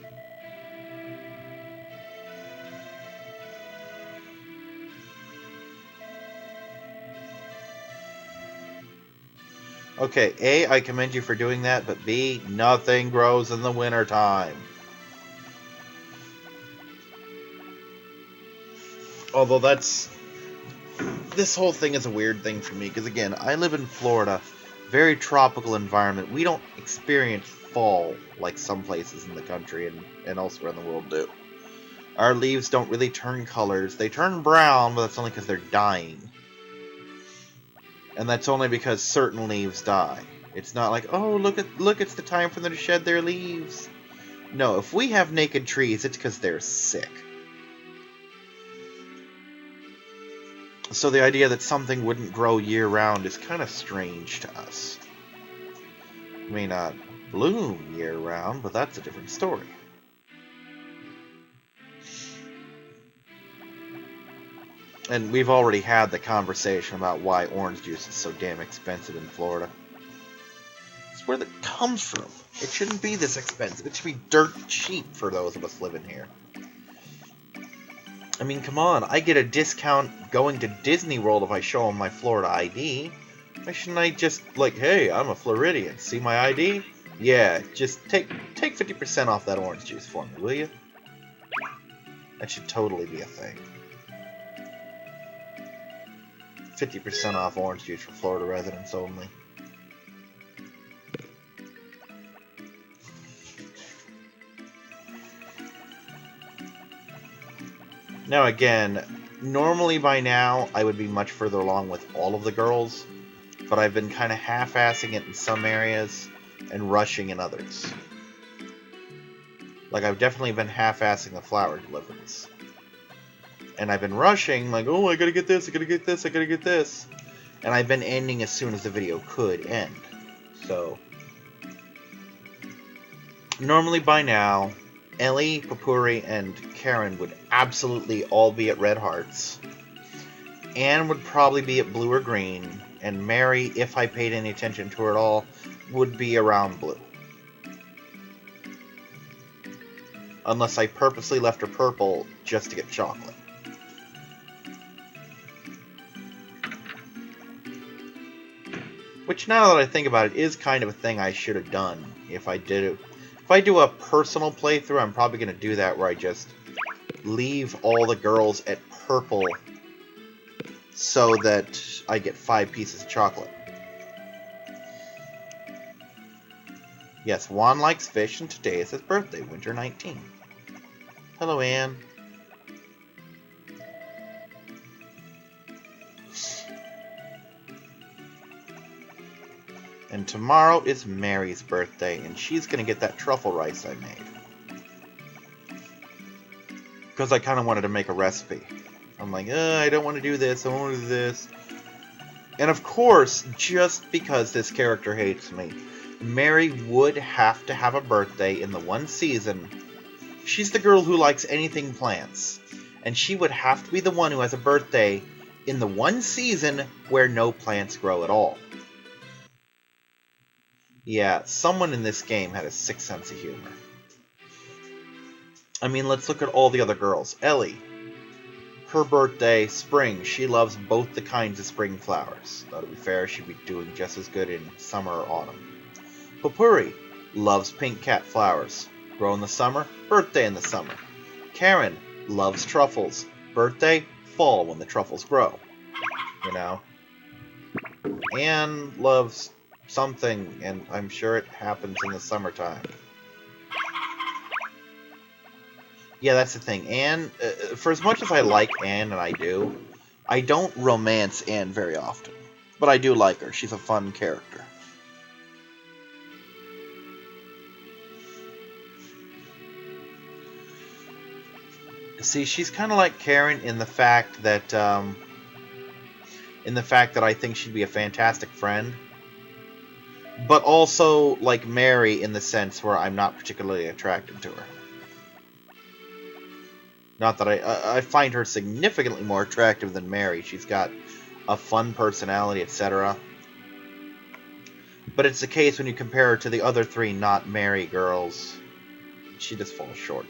S1: Okay, A, I commend you for doing that, but B, nothing grows in the wintertime. Although this whole thing is a weird thing for me, because again, I live in Florida, very tropical environment. We don't experience fall like some places in the country and elsewhere in the world do. Our leaves don't really turn colors. They turn brown, but that's only because they're dying. And that's only because certain leaves die. It's not like, oh, look, it's the time for them to shed their leaves. No, if we have naked trees, it's because they're sick. So the idea that something wouldn't grow year-round is kind of strange to us. It may not bloom year-round, but that's a different story. And we've already had the conversation about why orange juice is so damn expensive in Florida. It's where that comes from. It shouldn't be this expensive. It should be dirt cheap for those of us living here. I mean, come on. I get a discount going to Disney World if I show them my Florida ID. Why shouldn't I just, like, hey, I'm a Floridian. See my ID? Yeah, just take 50% off that orange juice for me, will you? That should totally be a thing. 50% off orange juice for Florida residents only. Now again, normally by now I would be much further along with all of the girls, but I've been kind of half-assing it in some areas and rushing in others. Like, I've definitely been half-assing the flower deliveries. And I've been rushing, like, oh, I gotta get this, I gotta get this, I gotta get this. And I've been ending as soon as the video could end. So, normally by now, Ellie, Papuri, and Karen would absolutely all be at red hearts. Anne would probably be at blue or green. And Mary, if I paid any attention to her at all, would be around blue. Unless I purposely left her purple just to get chocolate. Which, now that I think about it, is kind of a thing I should have done if I did it. If I do a personal playthrough, I'm probably going to do that where I just leave all the girls at purple so that I get 5 pieces of chocolate. Yes, Juan likes fish, and today is his birthday, Winter 19. Hello, Anne. And tomorrow is Mary's birthday, and she's going to get that truffle rice I made. Because I kind of wanted to make a recipe. I'm like, I don't want to do this, I want to do this. And of course, just because this character hates me, Mary would have to have a birthday in the one season. She's the girl who likes anything plants. And she would have to be the one who has a birthday in the one season where no plants grow at all. Yeah, someone in this game had a sick sense of humor. I mean, let's look at all the other girls. Ellie. Her birthday, spring. She loves both the kinds of spring flowers. Though to be fair, she'd be doing just as good in summer or autumn. Popuri loves pink cat flowers. Grow in the summer, birthday in the summer. Karen loves truffles. Birthday, fall when the truffles grow. You know? Anne loves something, and I'm sure it happens in the summertime. Yeah, that's the thing. Anne, for as much as I like Anne, and I do, I don't romance Anne very often. But I do like her. She's a fun character. See, she's kind of like Karen in the fact that, I think she'd be a fantastic friend. But also like Mary in the sense where I'm not particularly attracted to her. Not that I find her significantly more attractive than Mary. She's got a fun personality, etc. But it's the case when you compare her to the other three not Mary girls. She just falls short.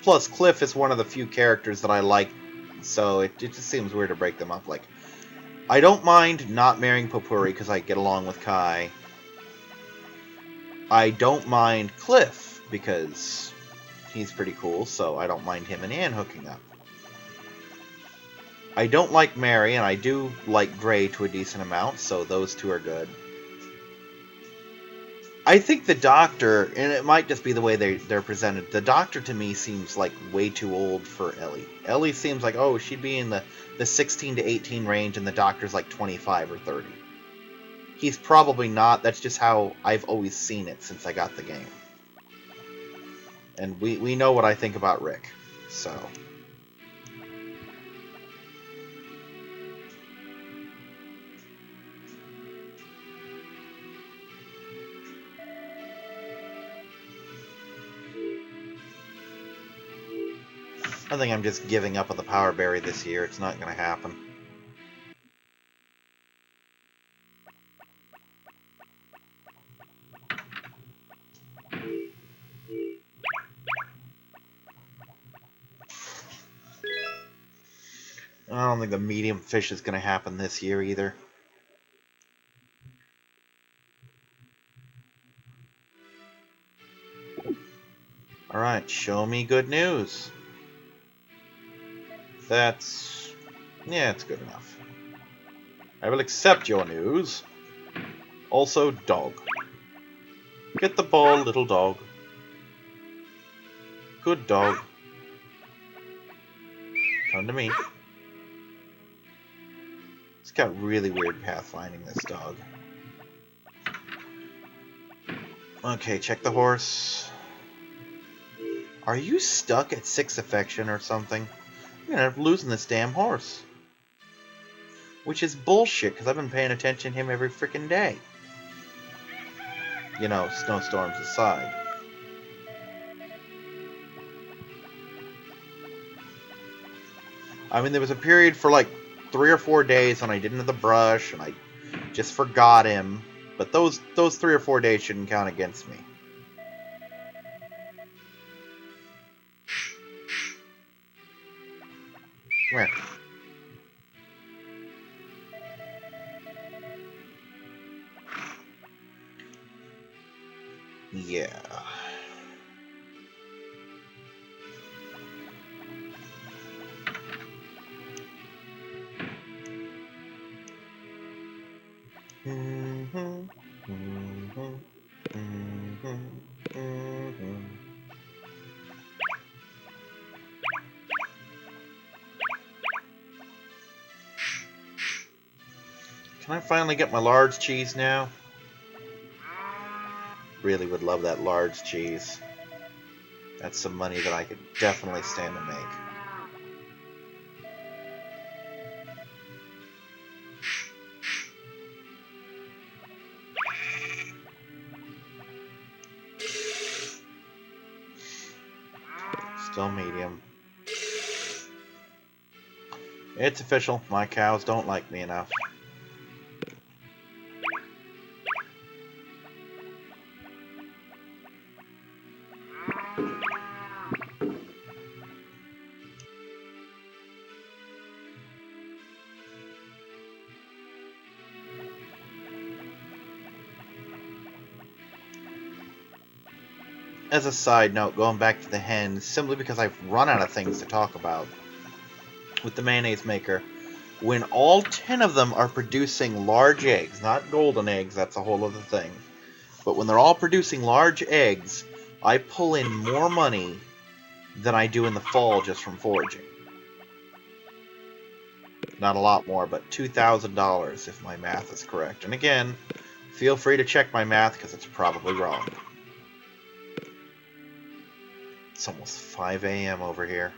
S1: Plus, Cliff is one of the few characters that I like, so it just seems weird to break them up. Like, I don't mind not marrying Popuri because I get along with Kai. I don't mind Cliff because he's pretty cool, so I don't mind him and Anne hooking up. I don't like Mary, and I do like Gray to a decent amount, so those two are good. I think the Doctor, and it might just be the way they're presented, the Doctor to me seems like way too old for Ellie. Ellie seems like, oh, she'd be in the 16 to 18 range, and the Doctor's like 25 or 30. He's probably not. That's just how I've always seen it since I got the game. And we know what I think about Rick, so... I think I'm just giving up on the Power Berry this year. It's not going to happen. I don't think the medium fish is going to happen this year either. Alright, show me good news. That's... yeah, it's good enough. I will accept your news. Also, dog. Get the ball, little dog. Good dog. Come to me. It's got really weird pathfinding, this dog. Okay, check the horse. Are you stuck at 6 affection or something? I'm gonna end up losing this damn horse. Which is bullshit, because I've been paying attention to him every freaking day. You know, snowstorms aside. I mean, there was a period for like 3 or 4 days when I didn't have the brush, and I just forgot him. But those 3 or 4 days shouldn't count against me. Come here. Yeah. Can I finally get my large cheese now? Really would love that large cheese. That's some money that I could definitely stand to make. Still medium. It's official. My cows don't like me enough. As a side note, going back to the hens, simply because I've run out of things to talk about with the mayonnaise maker, when all 10 of them are producing large eggs, not golden eggs, that's a whole other thing, but when they're all producing large eggs, I pull in more money than I do in the fall just from foraging. Not a lot more, but $2,000 if my math is correct. And again, feel free to check my math because it's probably wrong. It's almost 5 a.m. over here.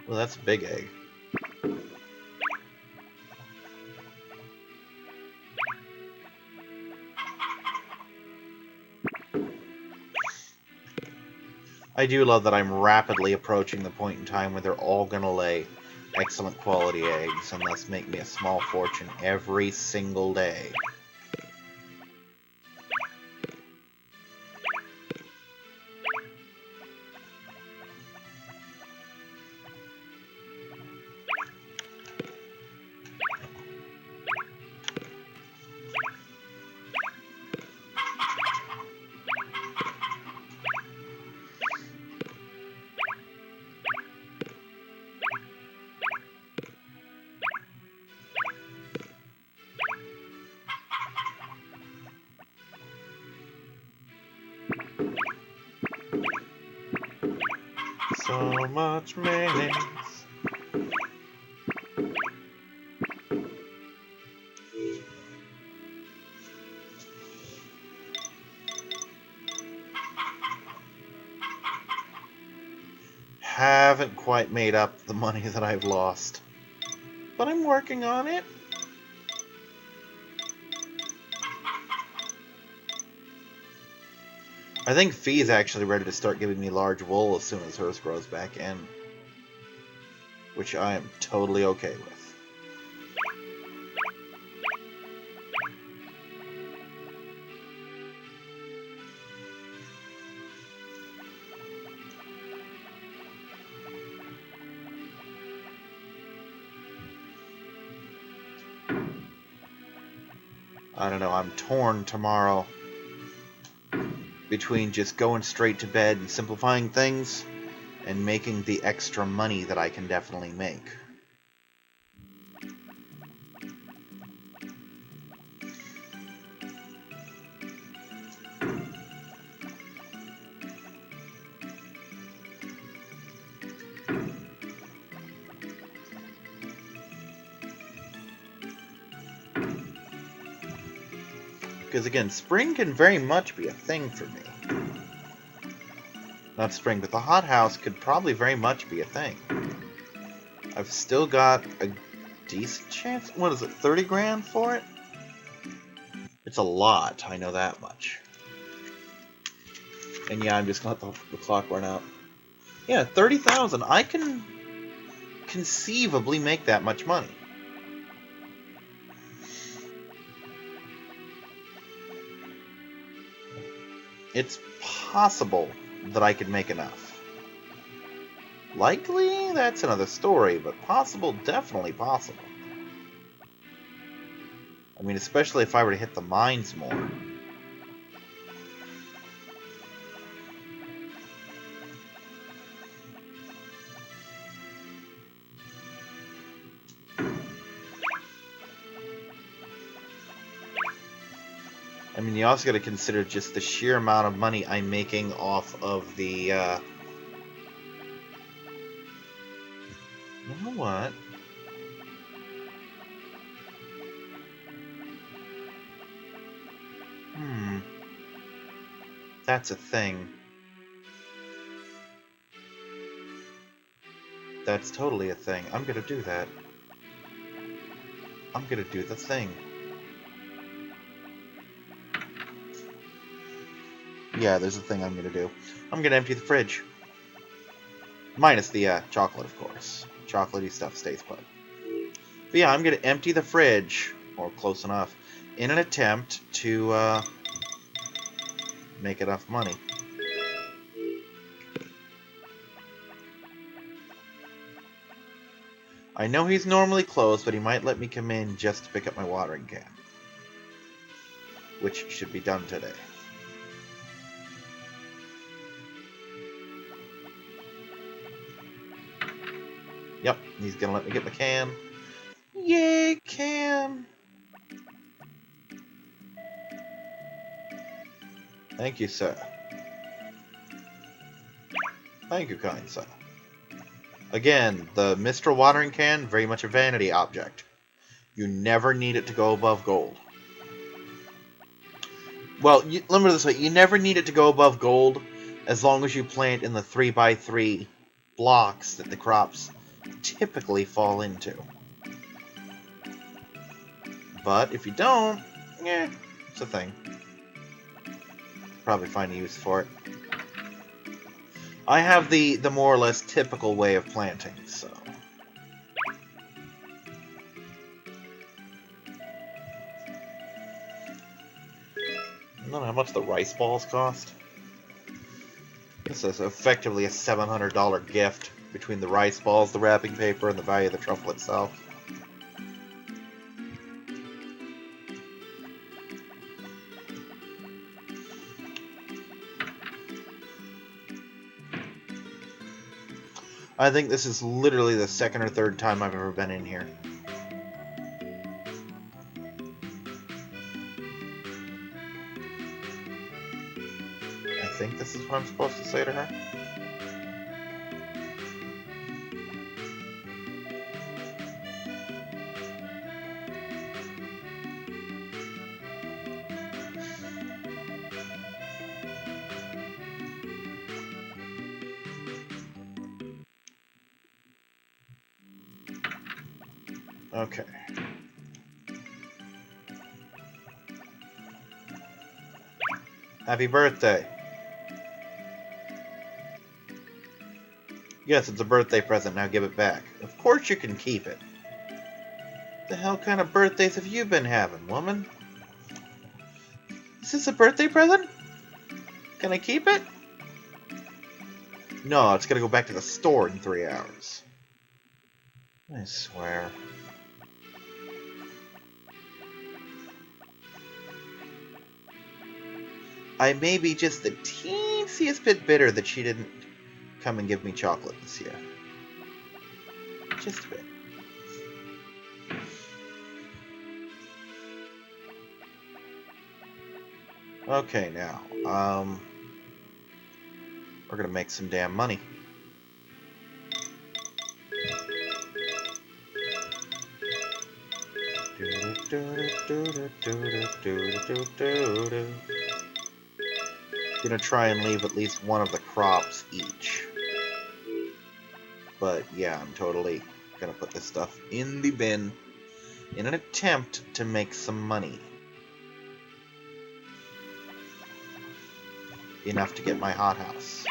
S1: Well, that's a big egg. I do love that I'm rapidly approaching the point in time where they're all going to lay excellent quality eggs and thus make me a small fortune every single day. So much mayonnaise. Haven't quite made up the money that I've lost, but I'm working on it. I think Fee's actually ready to start giving me large wool as soon as hers grows back in, which I am totally okay with. I don't know, I'm torn tomorrow between just going straight to bed and simplifying things and making the extra money that I can definitely make. Because again, spring can very much be a thing for me. Not spring, but the hothouse could probably very much be a thing. I've still got a decent chance. What is it, 30 grand for it? It's a lot, I know that much. And yeah, I'm just gonna let the clock run out. Yeah, 30,000. I can conceivably make that much money. It's possible that I could make enough. Likely, that's another story, but possible, definitely possible. I mean, especially if I were to hit the mines more. I mean, you also got to consider just the sheer amount of money I'm making off of the, You know what? That's a thing. That's totally a thing. I'm gonna do that. I'm gonna do the thing. Yeah, there's a thing I'm gonna do. I'm gonna empty the fridge. Minus the chocolate, of course. Chocolatey stuff stays put. But yeah, I'm gonna empty the fridge, or close enough, in an attempt to make enough money. I know he's normally closed, but he might let me come in just to pick up my watering can. Which should be done today. Yep, he's gonna let me get my can. Yay, can! Thank you, sir. Thank you, kind sir. Again, the Mistral watering can, very much a vanity object. You never need it to go above gold. Well, let me put it this way. You never need it to go above gold as long as you plant in the 3x3 blocks that the crops typically fall into. But if you don't, it's a thing. Probably find a use for it. I have the more or less typical way of planting, so... I don't know how much the rice balls cost. This is effectively a $700 gift between the rice balls, the wrapping paper, and the value of the truffle itself. I think this is literally the second or third time I've ever been in here. I think this is what I'm supposed to say to her. Okay. Happy birthday. Yes, it's a birthday present. Now give it back. Of course you can keep it. The hell kind of birthdays have you been having, woman? Is this a birthday present? Can I keep it? No, it's gonna go back to the store in 3 hours. I swear. I may be just the teensiest bit bitter that she didn't come and give me chocolate this year. Just a bit. Okay, now, we're gonna make some damn money. Gonna try and leave at least one of the crops each. But yeah, I'm totally gonna put this stuff in the bin in an attempt to make some money. Enough to get my hothouse.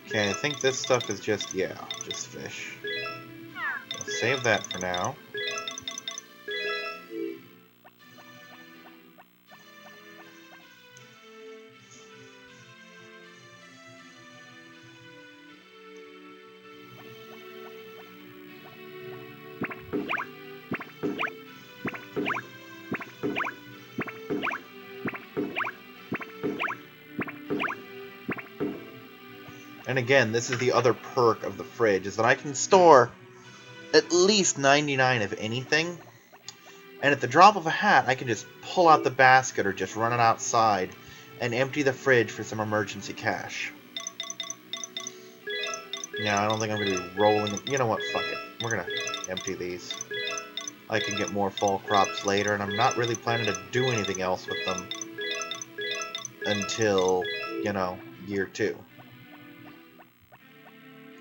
S1: Okay, I think this stuff is just fish. I'll save that for now. And again, this is the other perk of the fridge, is that I can store at least 99 of anything, and at the drop of a hat, I can just pull out the basket or just run it outside and empty the fridge for some emergency cash. Yeah, I don't think I'm going to be rolling... You know what? Fuck it. We're going to empty these. I can get more fall crops later, and I'm not really planning to do anything else with them until, you know, year 2.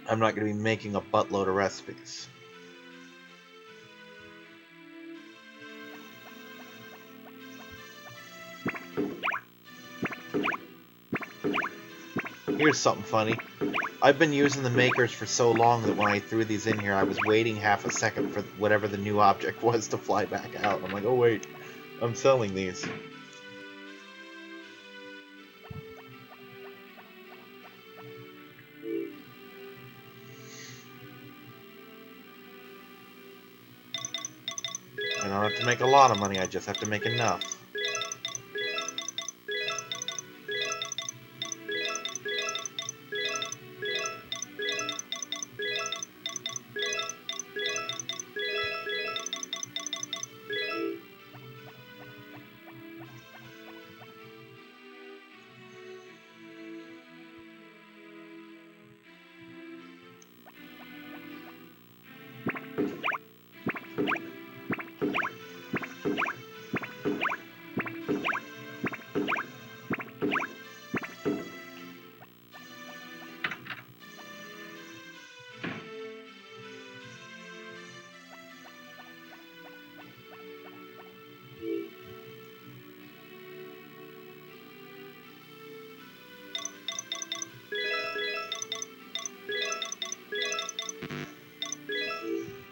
S1: I'm not going to be making a buttload of recipes. Here's something funny. I've been using the makers for so long that when I threw these in here, I was waiting half a second for whatever the new object was to fly back out. I'm like, oh wait, I'm selling these. I don't have to make a lot of money, I just have to make enough.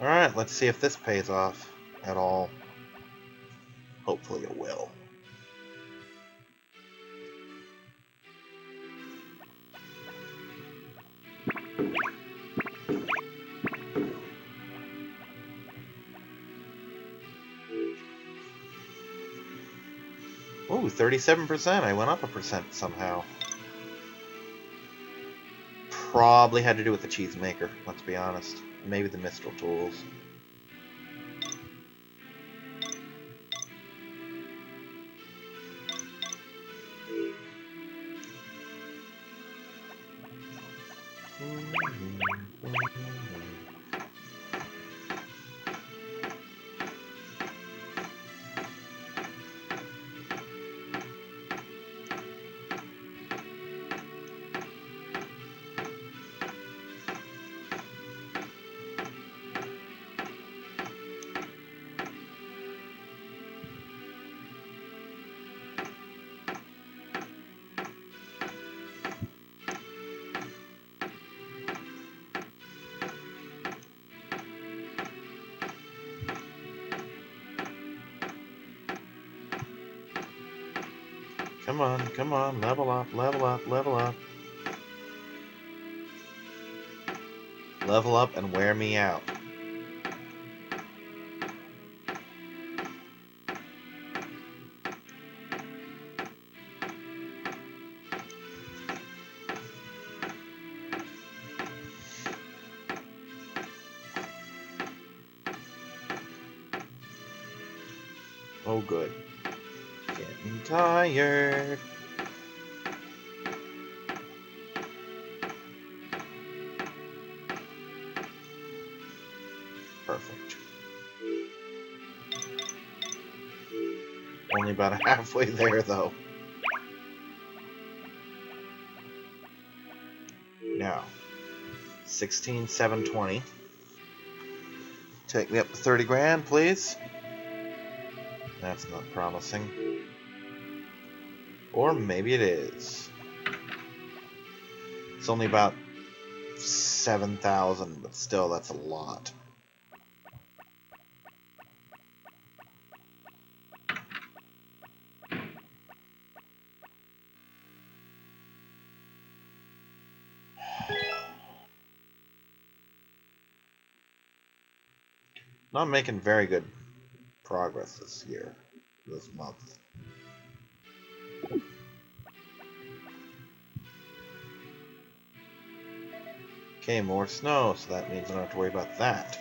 S1: Alright, let's see if this pays off at all. Hopefully it will. Ooh, 37%. I went up a percent somehow. Probably had to do with the cheese maker, let's be honest. Maybe the Mistral tools. Come on, level up, level up, level up. Level up and wear me out. Oh good. Getting tired. Perfect. Only about halfway there, though. Now, 16,720. Take me up to 30 grand, please. That's not promising. Or maybe it is. It's only about 7,000, but still, that's a lot. Not making very good progress this year, this month. Okay, more snow, so that means I don't have to worry about that.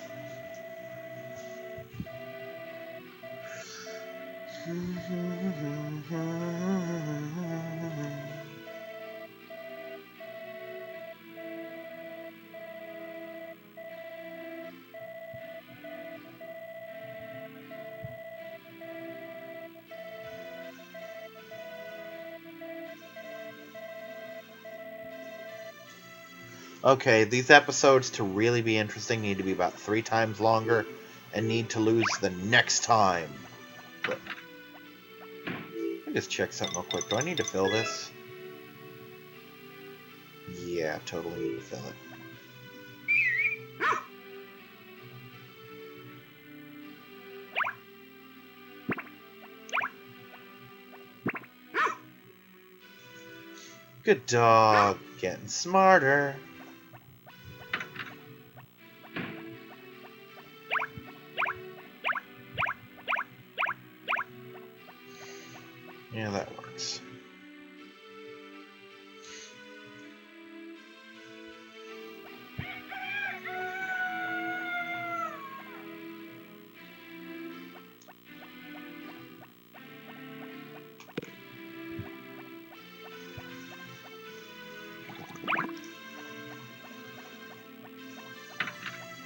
S1: Okay, these episodes, to really be interesting, need to be about 3 times longer, and need to lose the next time. But let me just check something real quick. Do I need to fill this? Yeah, totally need to fill it. Good dog. Getting smarter. Yeah, that works.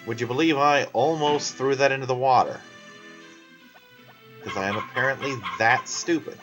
S1: Would you believe I almost threw that into the water? Because I am apparently that stupid.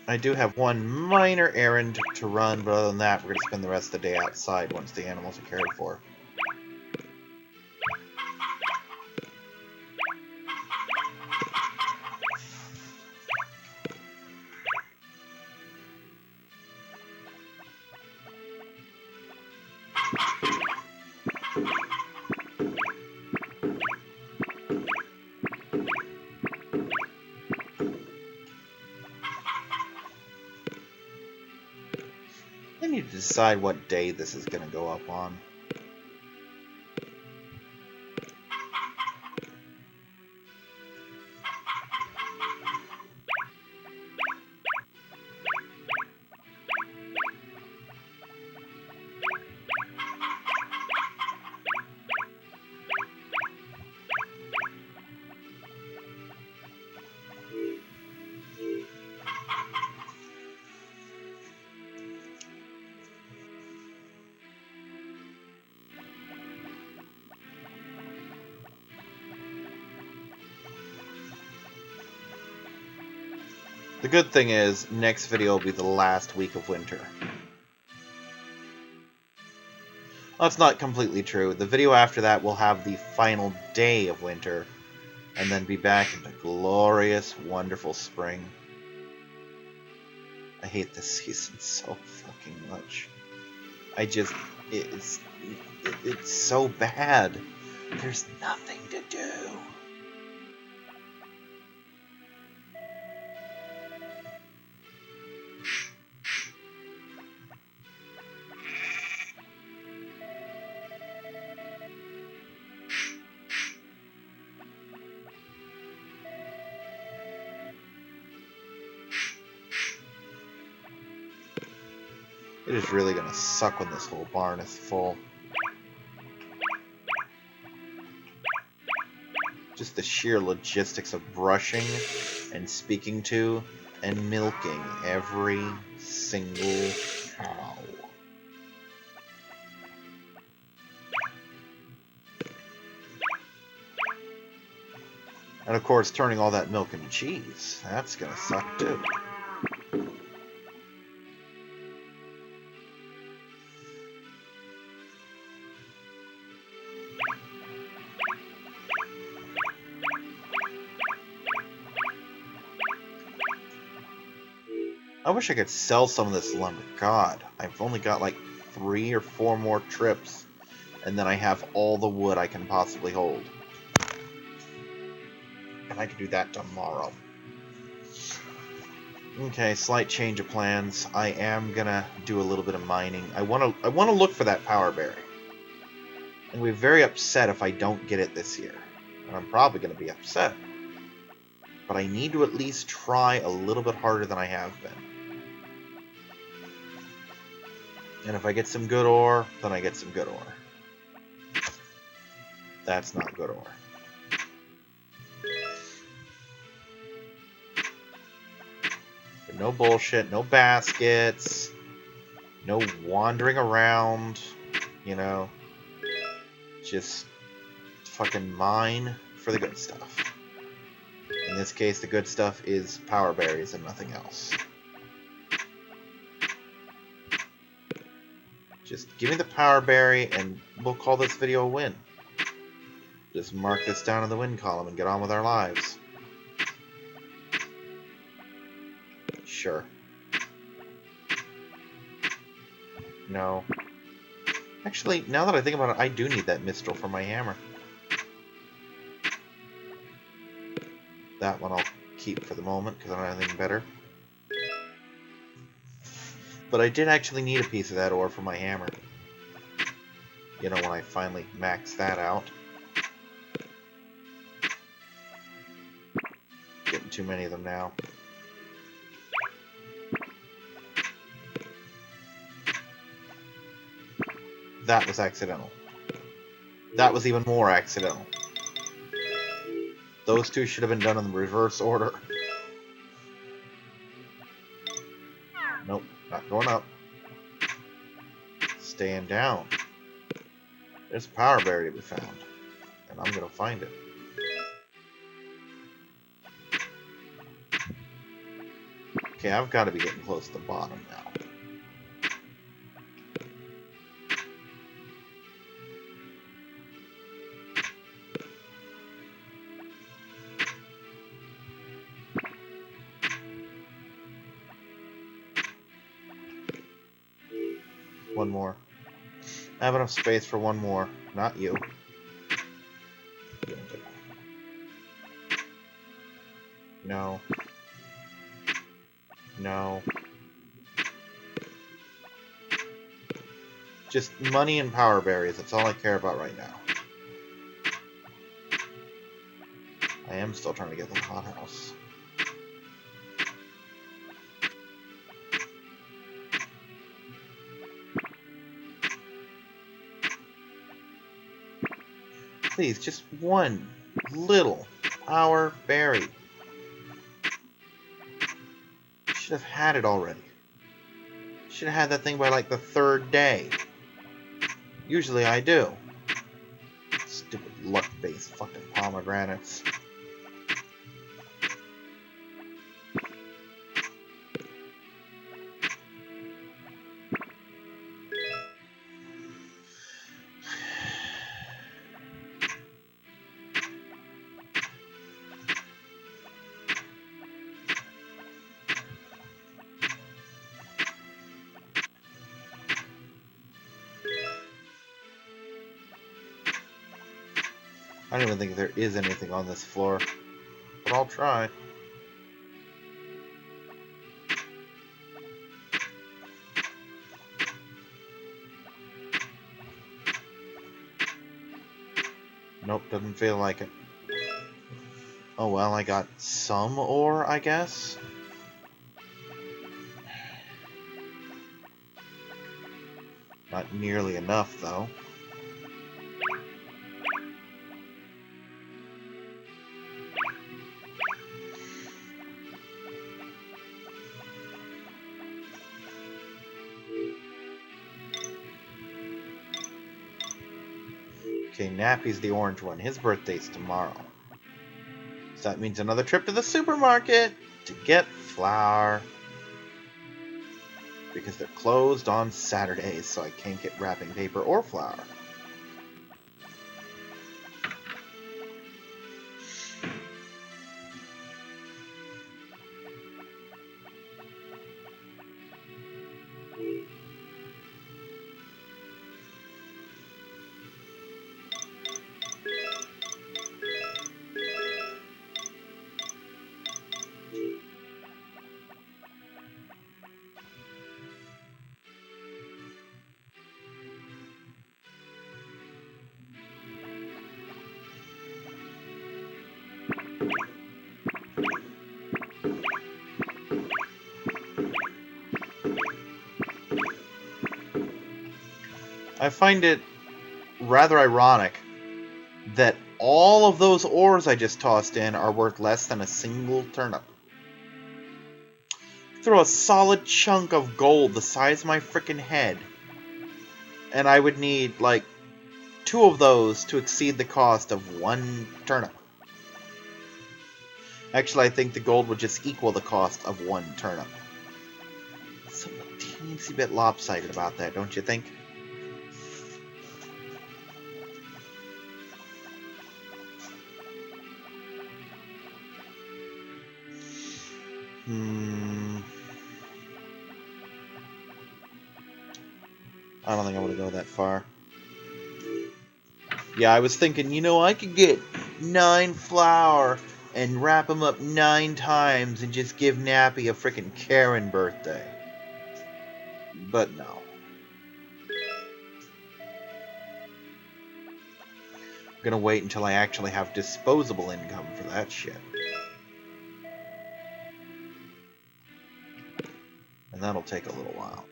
S1: I do have one minor errand to run, but other than that, we're going to spend the rest of the day outside once the animals are cared for. I need to decide what day this is going to go up on. The good thing is, next video will be the last week of winter. Well, that's not completely true. The video after that will have the final day of winter, and then be back into glorious, wonderful spring. I hate this season so fucking much. It's so bad. There's nothing to do. It is really gonna suck when this whole barn is full. Just the sheer logistics of brushing and speaking to and milking every single cow. And of course, turning all that milk into cheese. That's gonna suck too. I wish I could sell some of this lumber. God, I've only got like 3 or 4 more trips, and then I have all the wood I can possibly hold. And I can do that tomorrow. Okay, slight change of plans. I am gonna do a little bit of mining. I wanna look for that power berry. I'm gonna be very upset if I don't get it this year. And I'm probably gonna be upset. But I need to at least try a little bit harder than I have been. And if I get some good ore, then I get some good ore. That's not good ore. But no bullshit, no baskets, no wandering around, you know. Just fucking mine for the good stuff. In this case, the good stuff is power berries and nothing else. Just give me the power berry and we'll call this video a win. Just mark this down in the win column and get on with our lives. Sure. No. Actually, now that I think about it, I do need that mistral for my hammer. That one I'll keep for the moment because I don't have anything better. But I did actually need a piece of that ore for my hammer. You know, when I finally max that out. Getting too many of them now. That was accidental. That was even more accidental. Those two should have been done in the reverse order. Nope, not going up. Staying down. There's a power berry to be found. And I'm gonna find it. Okay, I've got to be getting close to the bottom now. One more. I have enough space for one more. Not you. No. No. Just money and power berries. That's all I care about right now. I am still trying to get the hothouse. Please, just one little power berry. Should have had it already. Should have had that thing by like the 3rd day. Usually I do. Stupid luck-based fucking pomegranates. I don't even think there is anything on this floor, but I'll try. Nope, doesn't feel like it. Oh well, I got some ore, I guess. Not nearly enough, though. Okay, Nappy's the orange one. His birthday's tomorrow. So that means another trip to the supermarket to get flour. Because they're closed on Saturdays, so I can't get wrapping paper or flour. I find it rather ironic that all of those ores I just tossed in are worth less than a single turnip. Throw a solid chunk of gold the size of my frickin' head, and I would need, like, 2 of those to exceed the cost of 1 turnip. Actually, I think the gold would just equal the cost of 1 turnip. Something a teensy bit lopsided about that, don't you think? I don't think I want to go that far. Yeah, I was thinking, I could get 9 flour and wrap them up 9 times and just give Nappy a frickin' Karen birthday. But no. I'm gonna wait until I actually have disposable income for that shit. And that'll take a little while.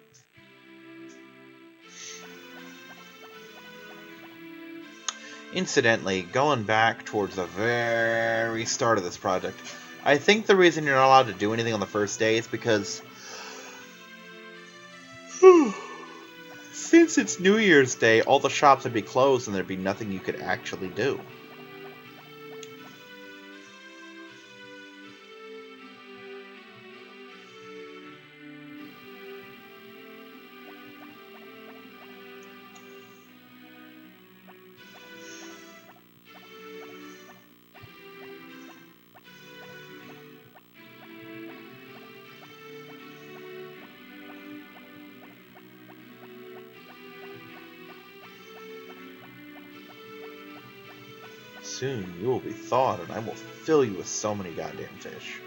S1: Incidentally, going back towards the very start of this project, I think the reason you're not allowed to do anything on the first day is because since it's New Year's Day, all the shops would be closed and there'd be nothing you could actually do. Soon you will be thawed, and I will fill you with so many goddamn fish.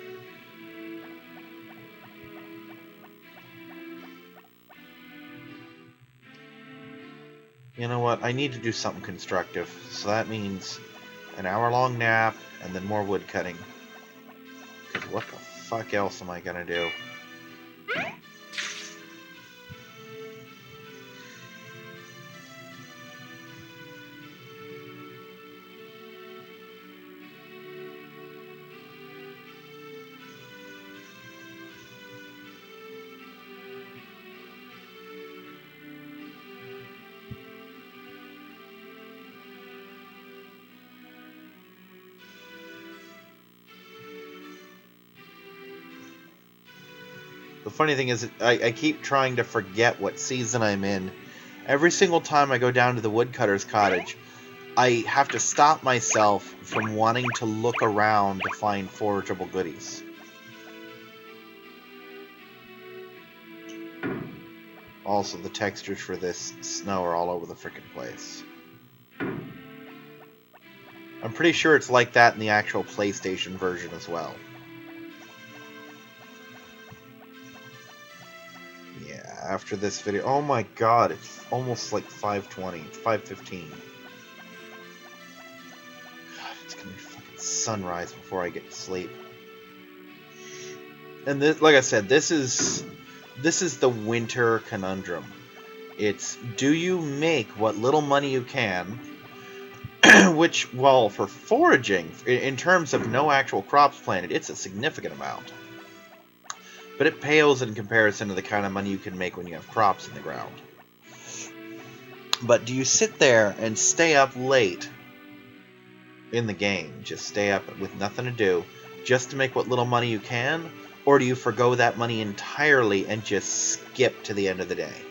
S1: You know what? I need to do something constructive, so that means an hour-long nap and then more wood cutting. Because what the fuck else am I gonna do? The funny thing is, I keep trying to forget what season I'm in. Every single time I go down to the woodcutter's cottage, I have to stop myself from wanting to look around to find forageable goodies. Also, the textures for this snow are all over the frickin' place. I'm pretty sure it's like that in the actual PlayStation version as well. Yeah, after this video... Oh my god, it's almost like 5:20. It's 5:15. God, it's gonna be fucking sunrise before I get to sleep. And this, like I said, this is the winter conundrum. It's, do you make what little money you can, which, well, for foraging, in terms of no actual crops planted, it's a significant amount. But it pales in comparison to the kind of money you can make when you have crops in the ground. But do you sit there and stay up late in the game, just stay up with nothing to do, just to make what little money you can? Or do you forgo that money entirely and just skip to the end of the day?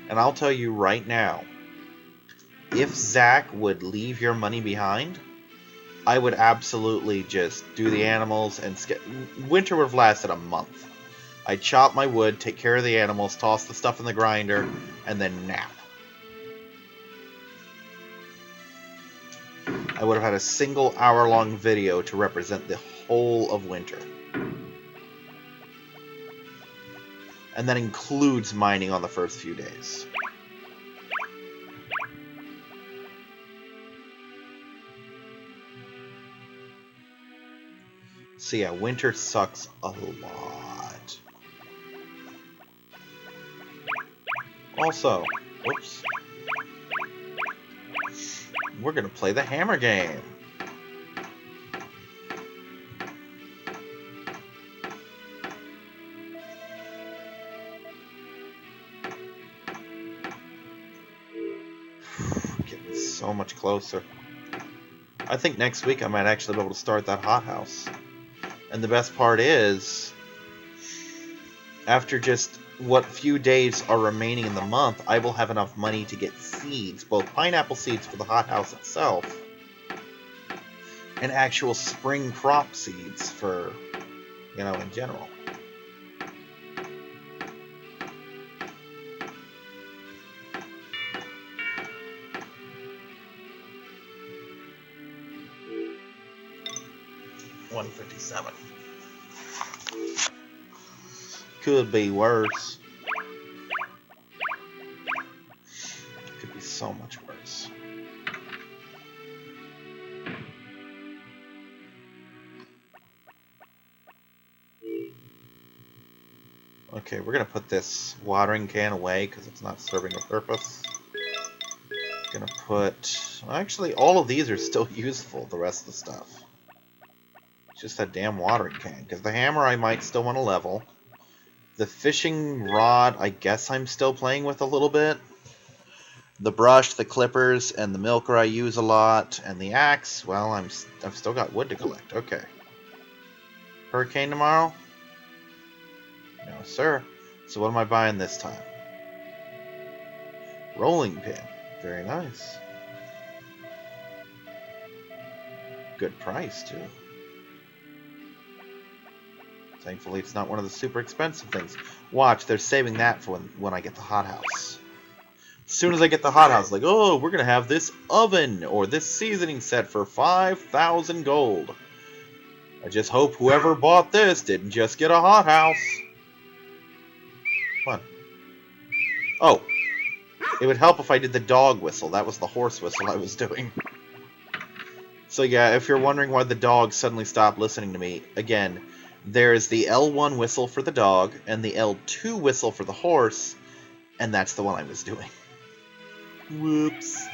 S1: And I'll tell you right now, if Zach would leave your money behind, I would absolutely just do the animals and skip. Winter would have lasted a month. I'd chop my wood, take care of the animals, toss the stuff in the grinder, and then nap. I would have had a single hour-long video to represent the whole of winter. And that includes mining on the first few days. So yeah, winter sucks a lot. Also, whoops, we're gonna play the hammer game. Getting so much closer. I think next week I might actually be able to start that hothouse. And the best part is, after just what few days are remaining in the month, I will have enough money to get seeds, both pineapple seeds for the hothouse itself, and actual spring crop seeds for, in general. $157. Could be worse. Could be so much worse. Okay, we're gonna put this watering can away because it's not serving a purpose. Gonna put... Actually, all of these are still useful, the rest of the stuff. It's just that damn watering can, because the hammer I might still want to level. The fishing rod, I guess I'm still playing with a little bit. The brush, the clippers, and the milker I use a lot. And the axe, well, I've still got wood to collect. Okay. Hurricane tomorrow? No, sir. So what am I buying this time? Rolling pin. Very nice. Good price, too. Thankfully, it's not one of the super expensive things. Watch, they're saving that for when I get the hothouse. As soon as I get the hothouse, like, oh, we're going to have this oven or this seasoning set for 5,000 gold. I just hope whoever bought this didn't just get a hothouse. Come on. Oh, it would help if I did the dog whistle. That was the horse whistle I was doing. So yeah, if you're wondering why the dog suddenly stopped listening to me, again, there's the L1 whistle for the dog and the L2 whistle for the horse, and that's the one I was doing. Whoops.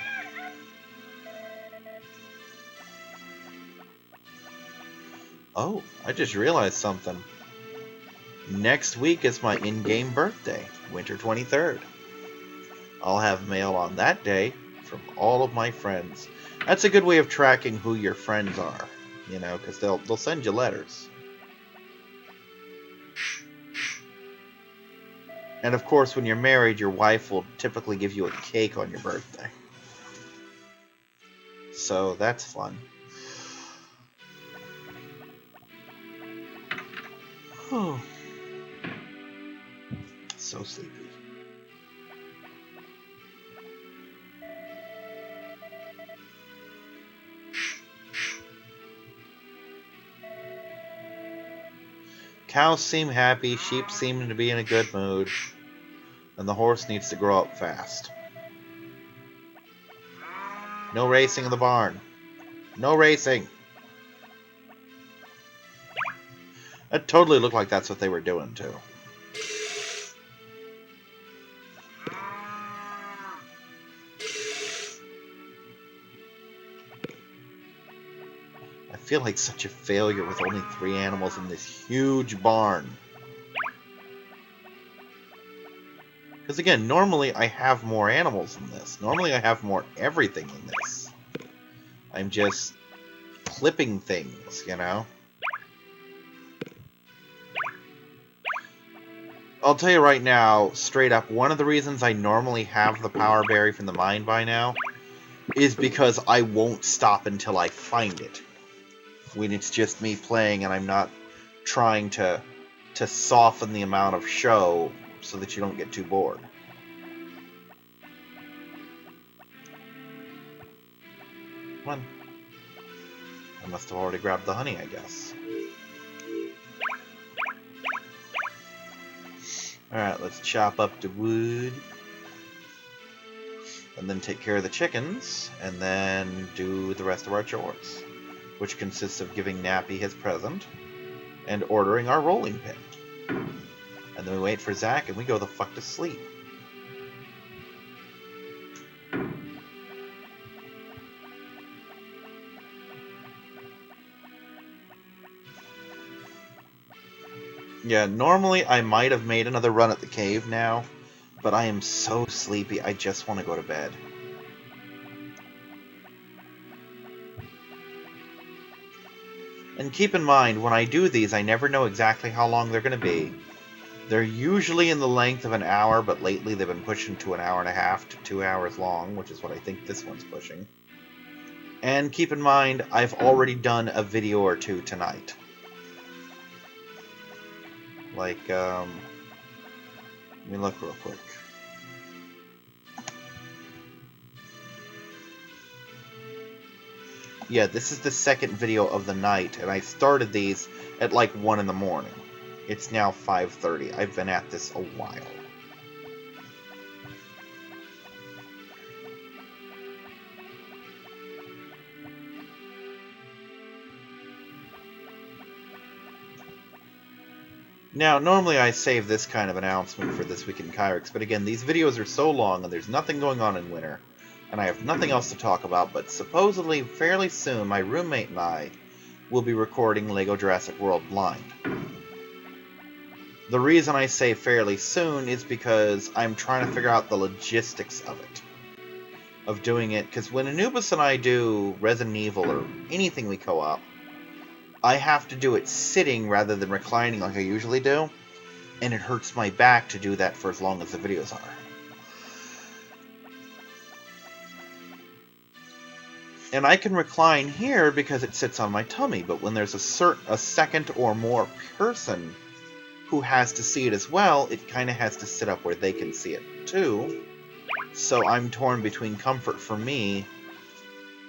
S1: Oh, I just realized something. Next week is my in-game birthday, winter 23rd. I'll have mail on that day from all of my friends. That's a good way of tracking who your friends are, because they'll send you letters. And of course, when you're married, your wife will typically give you a cake on your birthday. So that's fun. Oh, so sleepy. Cows seem happy, sheep seem to be in a good mood, and the horse needs to grow up fast. No racing in the barn. No racing. It totally looked like that's what they were doing, too. I feel like such a failure with only 3 animals in this huge barn. Because again, normally I have more animals in this. Normally I have more everything in this. I'm just clipping things, I'll tell you right now, straight up, one of the reasons I normally have the power berry from the mine by now is because I won't stop until I find it. When it's just me playing and I'm not trying to soften the amount of show so that you don't get too bored. Come on. I must have already grabbed the honey, I guess. Alright, let's chop up the wood. And then take care of the chickens, and then do the rest of our chores. Which consists of giving Nappy his present, and ordering our rolling pin. And then we wait for Zach, and we go the fuck to sleep. Yeah, normally I might have made another run at the cave now, but I am so sleepy, I just want to go to bed. And keep in mind, when I do these, I never know exactly how long they're going to be. They're usually in the length of an hour, but lately they've been pushing to an hour and a half to 2 hours long, which is what I think this one's pushing. And keep in mind, I've already done a video or two tonight. Like, let me look real quick. Yeah, this is the second video of the night, and I started these at like 1 in the morning. It's now 5:30. I've been at this a while. Now, normally I save this kind of announcement for This Week in Kyrix, but again, these videos are so long and there's nothing going on in winter, and I have nothing else to talk about, but supposedly, fairly soon, my roommate and I will be recording LEGO Jurassic World Blind. The reason I say fairly soon is because I'm trying to figure out the logistics of it. Of doing it, because when Anubis and I do Resident Evil or anything we co-op, I have to do it sitting rather than reclining like I usually do, and it hurts my back to do that for as long as the videos are. And I can recline here because it sits on my tummy, but when there's a second or more person who has to see it as well, it kind of has to sit up where they can see it too. So I'm torn between comfort for me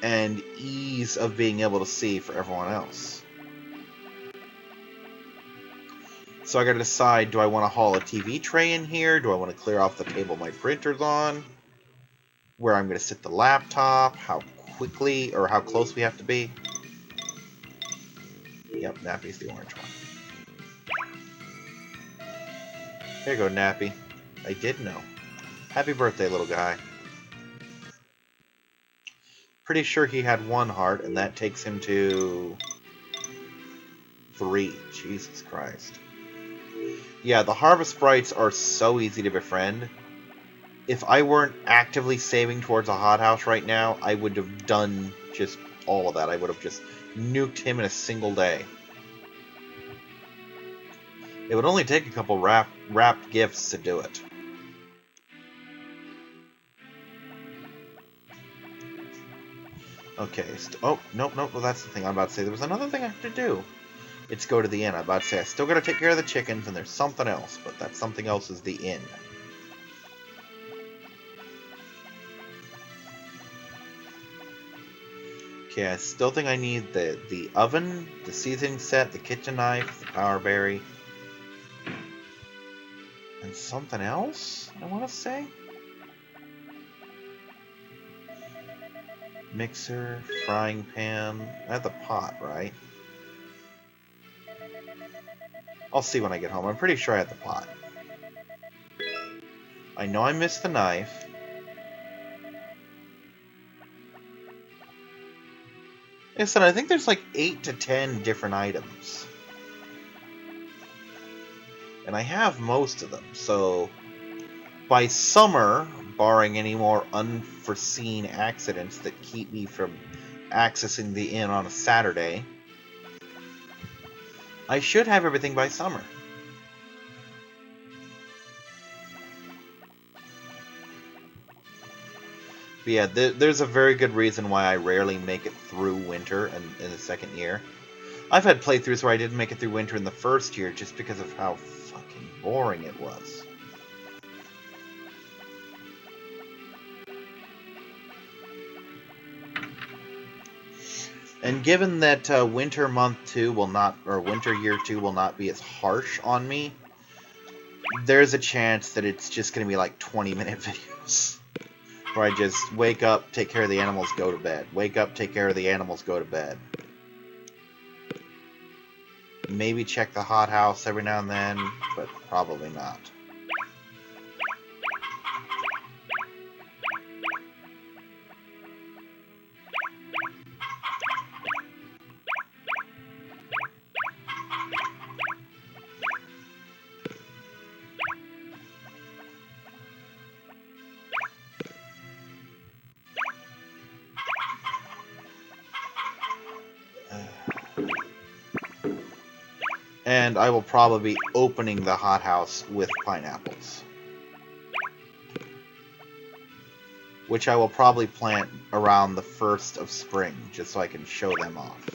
S1: and ease of being able to see for everyone else. So I gotta decide, do I want to haul a TV tray in here? Do I want to clear off the table my printer's on? Where I'm gonna sit the laptop? How quickly or how close we have to be? Yep, Nappy's the orange one. Here you go, Nappy. I did know. Happy birthday, little guy. Pretty sure he had 1 heart, and that takes him to 3. Jesus Christ. Yeah, the Harvest Sprites are so easy to befriend. If I weren't actively saving towards a hothouse right now, I would have done just all of that. I would have just nuked him in a single day. It would only take a couple wrapped gifts to do it. Okay, oh, nope, well that's the thing I'm about to say. There was another thing I have to do. It's go to the inn. I'm about to say I still gotta take care of the chickens, and there's something else, but that something else is the inn. Okay, I still think I need the oven, the seasoning set, the kitchen knife, the power berry, and something else, I want to say? Mixer, frying pan, I have the pot, right? I'll see when I get home. I'm pretty sure I have the pot. I know I missed the knife. Like I said, I think there's like 8 to 10 different items. And I have most of them, so by summer, barring any more unforeseen accidents that keep me from accessing the inn on a Saturday, I should have everything by summer. But yeah, there's a very good reason why I rarely make it through winter in the second year. I've had playthroughs where I didn't make it through winter in the first year just because of how fucking boring it was. And given that winter month 2 will not, or winter year 2 will not be as harsh on me, there's a chance that it's just going to be like 20-minute videos. Where I just wake up, take care of the animals, go to bed. Wake up, take care of the animals, go to bed. Maybe check the hothouse every now and then, but probably not. And I will probably be opening the hothouse with pineapples, which I will probably plant around the 1st of spring, just so I can show them off.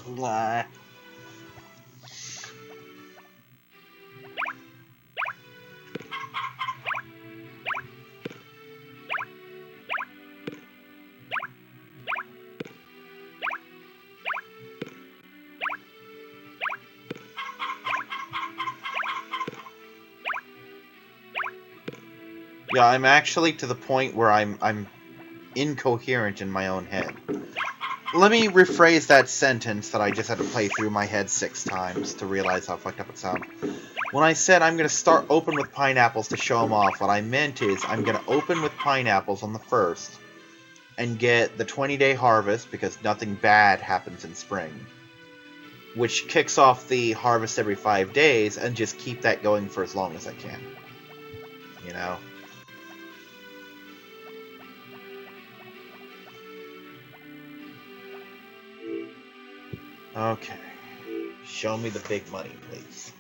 S1: Blah. Yeah, I'm actually to the point where I'm incoherent in my own head. Let me rephrase that sentence that I just had to play through my head 6 times to realize how fucked up it sounded. When I said I'm going to start open with pineapples to show them off, what I meant is I'm going to open with pineapples on the 1st and get the 20-day harvest, because nothing bad happens in spring, which kicks off the harvest every 5 days, and just keep that going for as long as I can. You know? Okay. Show me the big money, please.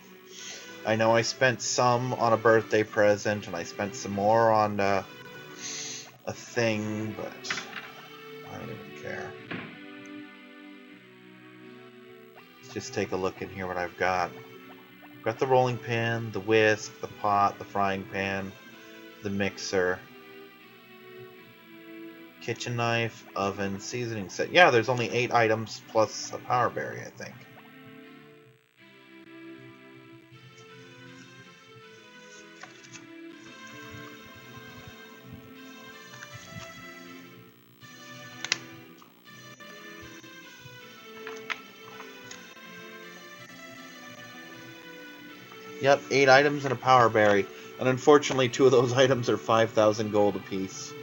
S1: I know I spent some on a birthday present, and I spent some more on a thing, but I don't even care. Let's just take a look in here what I've got. I've got the rolling pin, the whisk, the pot, the frying pan, the mixer, kitchen knife, oven, seasoning set. Yeah, there's only 8 items plus a power berry, I think. Yep, 8 items and a power berry. And unfortunately, 2 of those items are 5,000 gold apiece.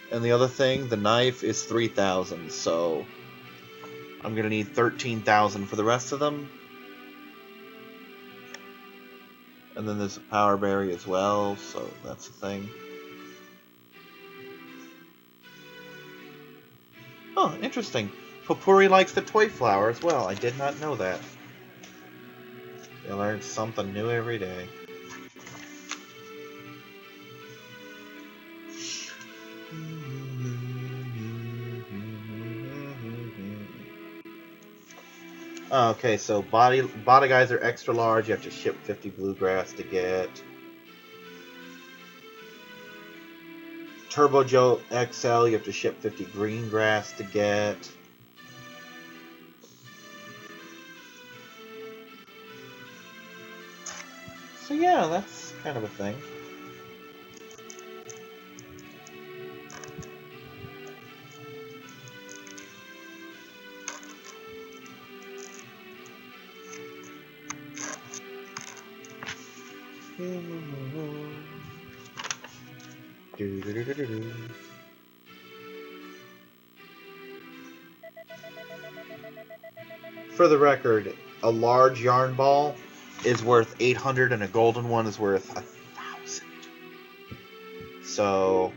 S1: And the other thing, the knife, is 3,000, so I'm going to need 13,000 for the rest of them. And then there's a power berry as well, so that's the thing. Oh, interesting. Popuri likes the toy flower as well. I did not know that. You learn something new every day. Okay, so body guys are extra large. You have to ship 50 bluegrass to get. Turbo Joe XL, you have to ship 50 green grass to get. So yeah, that's kind of a thing. For the record, a large yarn ball is worth 800 and a golden one is worth 1,000. So,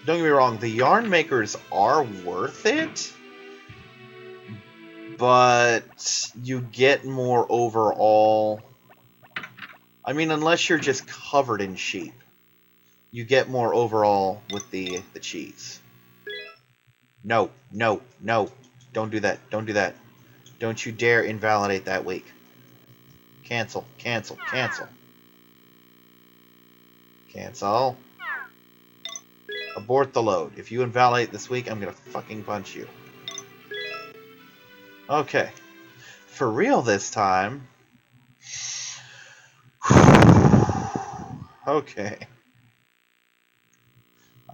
S1: don't get me wrong, the yarn makers are worth it, but you get more overall. I mean, unless you're just covered in sheep, you get more overall with the cheese. No, no, no. Don't do that. Don't do that. Don't you dare invalidate that week. Cancel, cancel, cancel. Cancel. Abort the load. If you invalidate this week, I'm gonna fucking punch you. Okay. For real this time. Okay.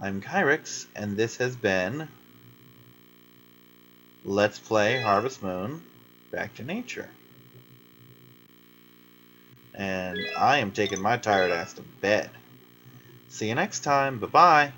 S1: I'm Kyrix, and this has been Let's Play Harvest Moon Back to Nature. And I am taking my tired ass to bed. See you next time. Bye-bye.